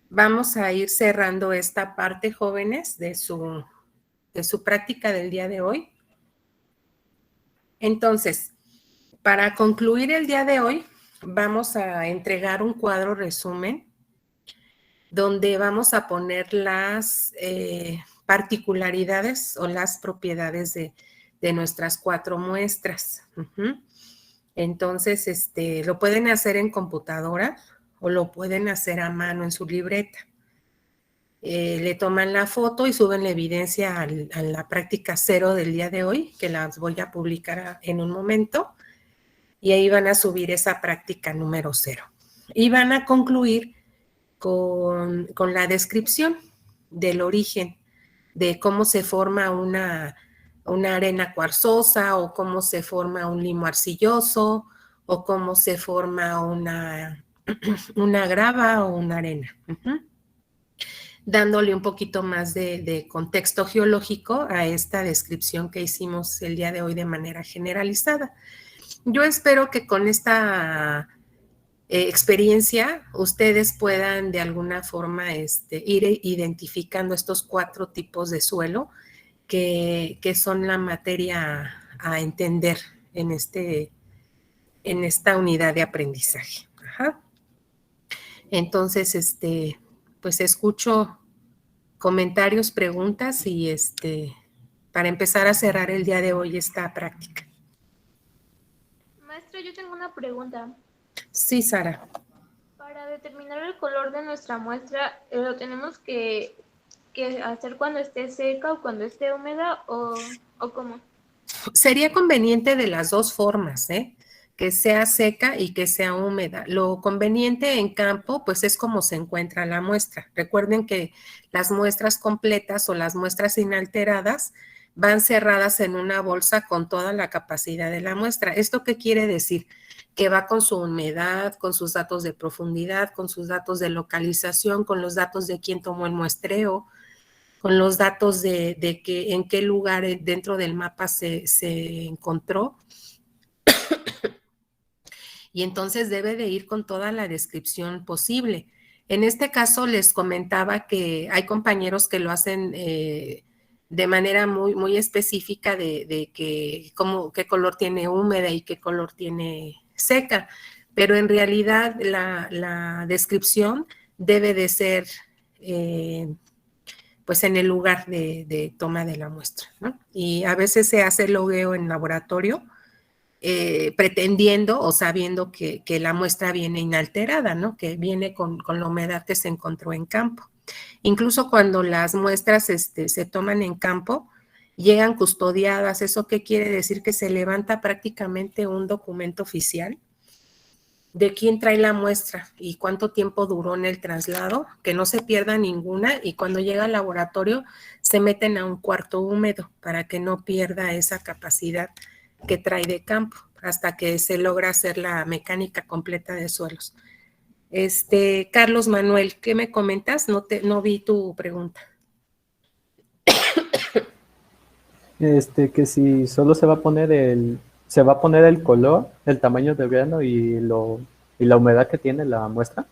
Vamos a ir cerrando esta parte, jóvenes, de su práctica del día de hoy. Entonces, para concluir el día de hoy, vamos a entregar un cuadro resumen donde vamos a poner las particularidades o las propiedades de nuestras 4 muestras. Entonces, lo pueden hacer en computadora o lo pueden hacer a mano en su libreta. Le toman la foto y suben la evidencia a la práctica 0 del día de hoy, que las voy a publicar en un momento, y ahí van a subir esa práctica número 0. Y van a concluir con la descripción del origen, de cómo se forma una arena cuarzosa, o cómo se forma un limo arcilloso, o cómo se forma una grava o una arena. Dándole un poquito más de contexto geológico a esta descripción que hicimos el día de hoy de manera generalizada. Yo espero que con esta experiencia ustedes puedan de alguna forma ir identificando estos 4 tipos de suelo que son la materia a entender en esta unidad de aprendizaje. Ajá. Entonces, pues escucho comentarios, preguntas y para empezar a cerrar el día de hoy esta práctica. Maestra, yo tengo una pregunta. Sí, Sara. Para determinar el color de nuestra muestra, ¿lo tenemos que hacer cuando esté seca o cuando esté húmeda o cómo? Sería conveniente de las 2 formas, que sea seca y que sea húmeda. Lo conveniente en campo, pues es como se encuentra la muestra. Recuerden que las muestras completas o las muestras inalteradas van cerradas en una bolsa con toda la capacidad de la muestra. ¿Esto qué quiere decir? Que va con su humedad, con sus datos de profundidad, con sus datos de localización, con los datos de quién tomó el muestreo, con los datos de que en qué lugar dentro del mapa se encontró. Y entonces debe de ir con toda la descripción posible. En este caso les comentaba que hay compañeros que lo hacen de manera muy, muy específica de qué color tiene húmeda y qué color tiene seca, pero en realidad la descripción debe de ser pues en el lugar de toma de la muestra, ¿no? Y a veces se hace logueo en laboratorio, pretendiendo o sabiendo que la muestra viene inalterada, ¿no? Que viene con la humedad que se encontró en campo. Incluso cuando las muestras se toman en campo, llegan custodiadas. ¿Eso qué quiere decir? Que se levanta prácticamente un documento oficial de quién trae la muestra y cuánto tiempo duró en el traslado, que no se pierda ninguna, y cuando llega al laboratorio se meten a un cuarto húmedo para que no pierda esa capacidad que trae de campo, hasta que se logra hacer la mecánica completa de suelos. Carlos Manuel, ¿qué me comentas? No vi tu pregunta. Que si solo se va a poner el color, el tamaño del grano y la humedad que tiene la muestra.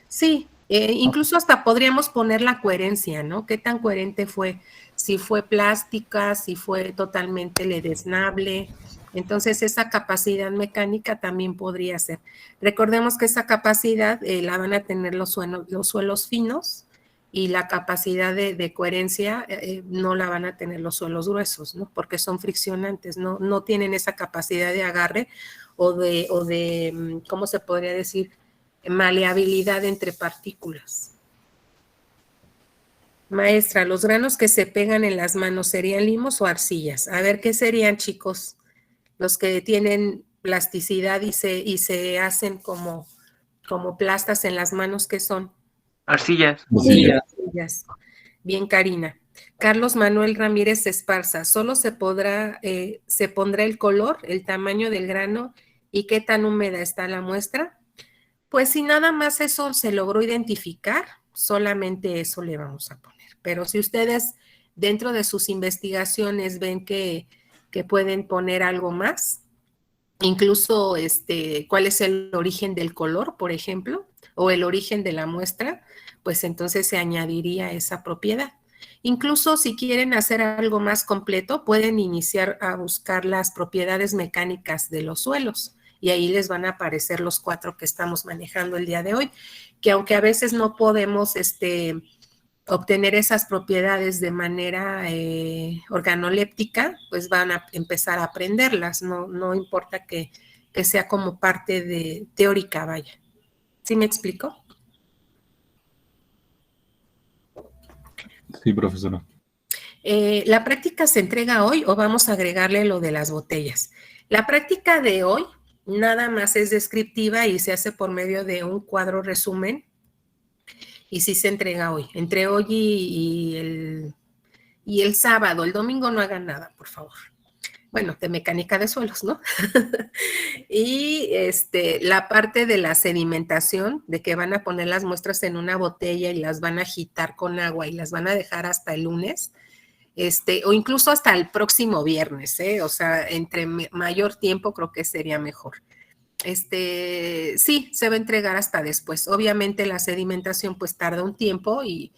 Sí, incluso hasta podríamos poner la coherencia, ¿no? ¿Qué tan coherente fue? Si fue plástica, si fue totalmente ledesnable. Entonces, esa capacidad mecánica también podría ser. Recordemos que esa capacidad la van a tener los suelos finos, y la capacidad de coherencia no la van a tener los suelos gruesos, ¿no? Porque son friccionantes, no tienen esa capacidad de agarre o de ¿cómo se podría decir? Maleabilidad entre partículas. Maestra, ¿los granos que se pegan en las manos serían limos o arcillas? A ver, ¿qué serían, chicos? Los que tienen plasticidad y se hacen como plastas en las manos, ¿qué son? Arcillas. Arcillas. Bien, Karina. Carlos Manuel Ramírez Esparza, ¿solo se pondrá el color, el tamaño del grano y qué tan húmeda está la muestra? Pues si nada más eso se logró identificar, solamente eso le vamos a poner. Pero si ustedes dentro de sus investigaciones ven que pueden poner algo más, incluso cuál es el origen del color, por ejemplo, o el origen de la muestra, pues entonces se añadiría esa propiedad. Incluso si quieren hacer algo más completo, pueden iniciar a buscar las propiedades mecánicas de los suelos, y ahí les van a aparecer los 4 que estamos manejando el día de hoy, que aunque a veces no podemos obtener esas propiedades de manera organoléptica, pues van a empezar a aprenderlas, no importa que que sea como parte de teórica, vaya. ¿Sí me explico? Sí, profesora. ¿La práctica se entrega hoy o vamos a agregarle lo de las botellas? La práctica de hoy nada más es descriptiva y se hace por medio de un cuadro resumen y sí se entrega hoy. Entre hoy y el sábado, el domingo no hagan nada, por favor. Bueno, de mecánica de suelos, ¿no? Y la parte de la sedimentación, de que van a poner las muestras en una botella y las van a agitar con agua y las van a dejar hasta el lunes, o incluso hasta el próximo viernes, o sea, entre mayor tiempo creo que sería mejor. Sí, se va a entregar hasta después. Obviamente la sedimentación pues tarda un tiempo y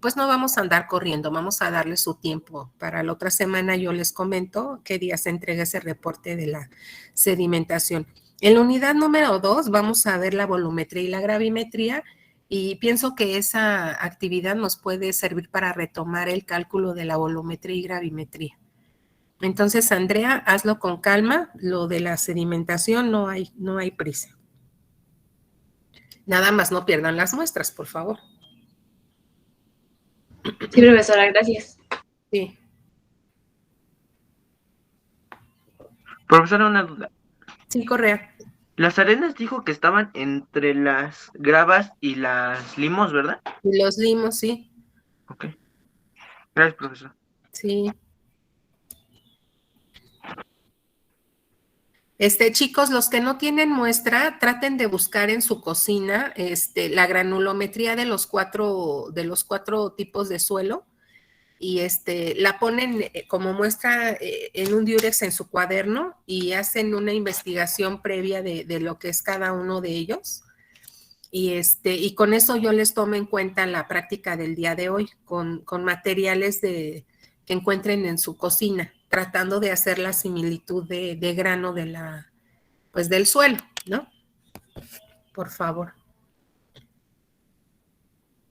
pues no vamos a andar corriendo, vamos a darle su tiempo. Para la otra semana yo les comento qué día se entrega ese reporte de la sedimentación. En la unidad número 2 vamos a ver la volumetría y la gravimetría y pienso que esa actividad nos puede servir para retomar el cálculo de la volumetría y gravimetría. Entonces, Andrea, hazlo con calma. Lo de la sedimentación no hay prisa. Nada más no pierdan las muestras, por favor. Sí, profesora, gracias. Sí. Profesora, una duda. Sí, Correa. Las arenas dijo que estaban entre las gravas y las limos, ¿verdad? Y los limos, sí. Ok. Gracias, profesora. Sí. Chicos, los que no tienen muestra, traten de buscar en su cocina la granulometría de los cuatro tipos de suelo y la ponen como muestra en un diurex en su cuaderno y hacen una investigación previa de lo que es cada uno de ellos. Y con eso yo les tomo en cuenta la práctica del día de hoy, con materiales que encuentren en su cocina, tratando de hacer la similitud de grano del suelo, ¿no? Por favor.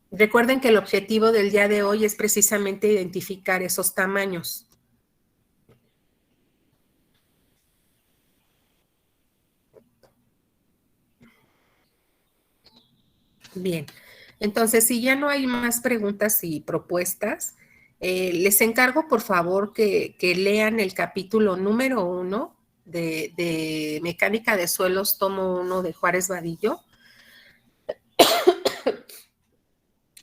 Recuerden que el objetivo del día de hoy es precisamente identificar esos tamaños. Bien, entonces si ya no hay más preguntas y propuestas, les encargo por favor que lean el capítulo número 1 de Mecánica de Suelos, tomo 1 de Juárez Vadillo.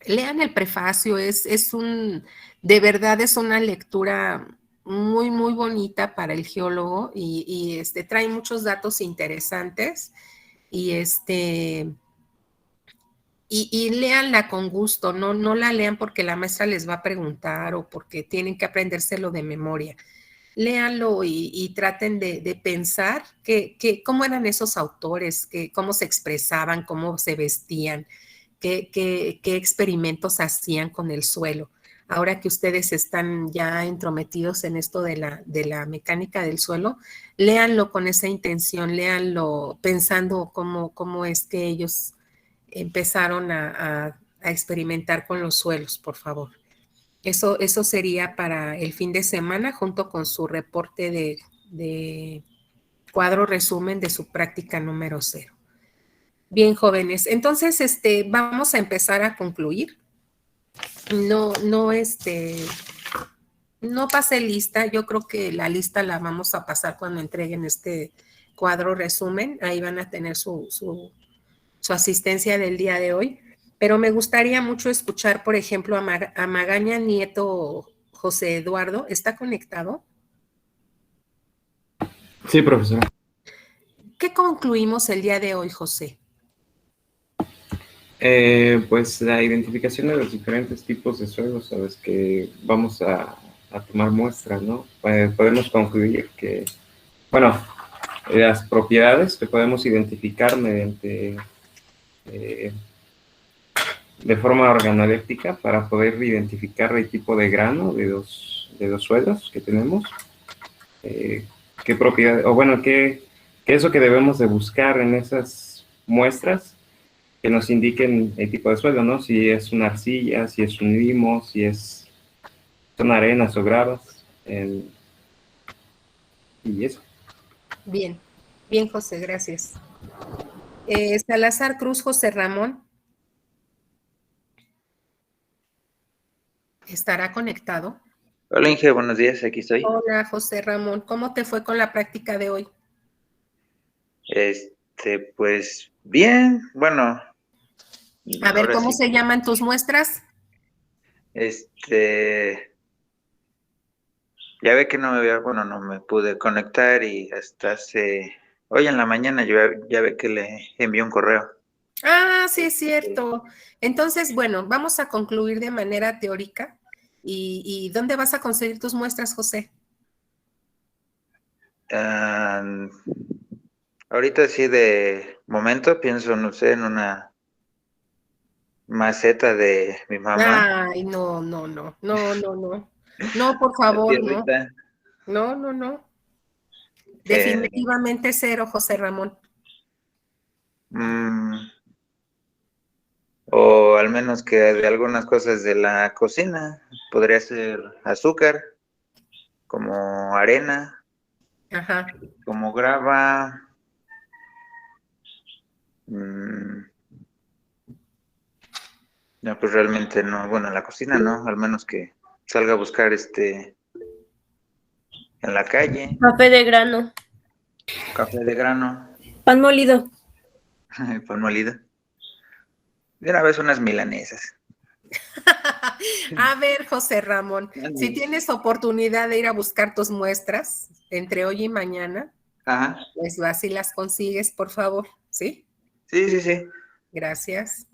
Lean el prefacio, de verdad es una lectura muy, muy bonita para el geólogo y trae muchos datos interesantes y léanla con gusto, no la lean porque la maestra les va a preguntar o porque tienen que aprendérselo de memoria. Léanlo y traten de pensar cómo eran esos autores, cómo se expresaban, cómo se vestían, qué experimentos hacían con el suelo. Ahora que ustedes están ya entrometidos en esto de la mecánica del suelo, léanlo con esa intención, léanlo pensando cómo es que ellos empezaron a experimentar con los suelos, por favor. Eso sería para el fin de semana junto con su reporte de cuadro resumen de su práctica número 0. Bien, jóvenes, entonces vamos a empezar a concluir. No pasé lista, yo creo que la lista la vamos a pasar cuando entreguen este cuadro resumen, ahí van a tener su asistencia del día de hoy, pero me gustaría mucho escuchar, por ejemplo, a Magaña Nieto José Eduardo. ¿Está conectado? Sí, profesora. ¿Qué concluimos el día de hoy, José? Pues la identificación de los diferentes tipos de suelos a los que vamos a tomar muestras, ¿no? Podemos concluir que, bueno, las propiedades que podemos identificar mediante de forma organoléptica para poder identificar el tipo de grano de los suelos que tenemos, qué propiedades, o bueno, qué es lo que debemos de buscar en esas muestras que nos indiquen el tipo de suelo, ¿no? Si es una arcilla, si es un limo, si son arenas o gravas, y eso. Bien. Bien, José, gracias. Salazar Cruz, José Ramón. ¿Estará conectado? Hola Inge, buenos días, aquí estoy. Hola, José Ramón. ¿Cómo te fue con la práctica de hoy? Pues bien, bueno. A ver, ahora ¿cómo sí, se llaman tus muestras? ya ve que no me pude conectar y hasta hoy en la mañana ya ve que le envié un correo. Ah, sí, es cierto. Entonces, bueno, vamos a concluir de manera teórica. ¿Y dónde vas a conseguir tus muestras, José? Ahorita sí de momento pienso, no sé, en una maceta de mi mamá. Ay, no. No, por La favor, no. tierrita. No. Eh, Definitivamente cero, José Ramón. o al menos que de algunas cosas de la cocina. Podría ser azúcar, como arena, Ajá. como grava. No, pues realmente no. Bueno, en la cocina no, al menos que salga a buscar en la calle. Café de grano. Café de grano, Pan molido. pan molido. De una vez unas milanesas. A ver, José Ramón, si tienes oportunidad de ir a buscar tus muestras entre hoy y mañana, Ajá. pues vas y las consigues, por favor, ¿sí? Sí. Gracias.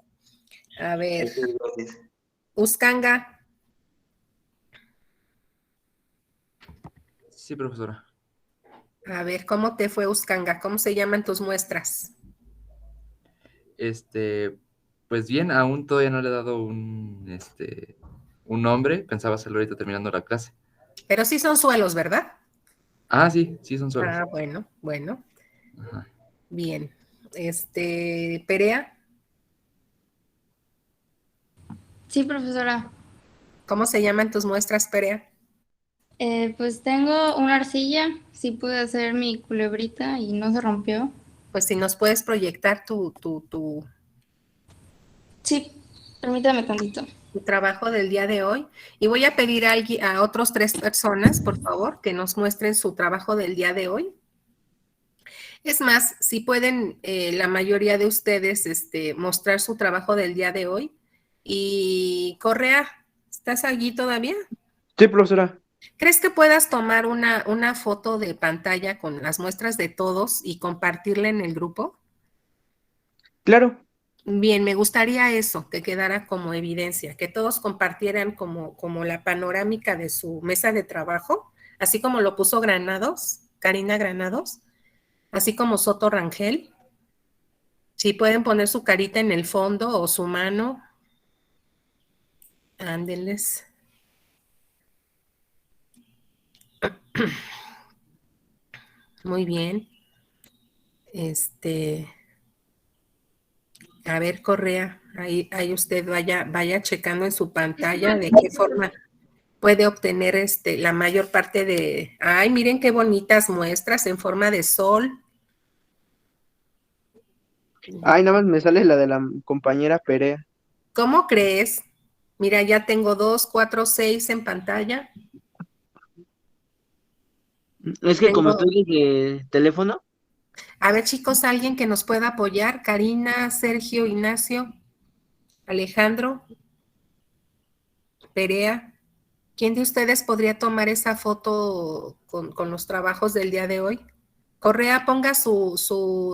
A ver, Gracias. Uscanga, Sí, profesora. a ver, ¿cómo te fue, Uscanga? ¿Cómo se llaman tus muestras? Pues bien, aún todavía no le he dado un nombre. Pensaba hacerlo ahorita terminando la clase. Pero sí son suelos, ¿verdad? Ah, sí son suelos. Ah, bueno. Ajá. Bien. Perea, Sí, profesora. ¿cómo se llaman tus muestras, Perea? Pues tengo una arcilla, sí pude hacer mi culebrita y no se rompió. Pues si nos puedes proyectar tu Sí, permítame tantito. tu trabajo del día de hoy. Y voy a pedir a otros 3 personas, por favor, que nos muestren su trabajo del día de hoy. Es más, si pueden la mayoría de ustedes mostrar su trabajo del día de hoy. Y Correa, ¿estás allí todavía? Sí, profesora. ¿Crees que puedas tomar una foto de pantalla con las muestras de todos y compartirla en el grupo? Claro. Bien, me gustaría eso, que quedara como evidencia, que todos compartieran como la panorámica de su mesa de trabajo, así como lo puso Karina Granados, así como Soto Rangel. Si pueden poner su carita en el fondo o su mano. Ándenles. Muy bien. A ver, Correa, ahí usted vaya checando en su pantalla de qué forma puede obtener la mayor parte de... Ay, miren qué bonitas muestras en forma de sol. Ay, nada más me sale la de la compañera Perea. ¿Cómo crees? Mira, ya tengo 2, 4, 6 en pantalla. Es que como Tengo... estoy desde teléfono. A ver, chicos, alguien que nos pueda apoyar. Karina, Sergio, Ignacio, Alejandro, Perea. ¿Quién de ustedes podría tomar esa foto con los trabajos del día de hoy? Correa, ponga su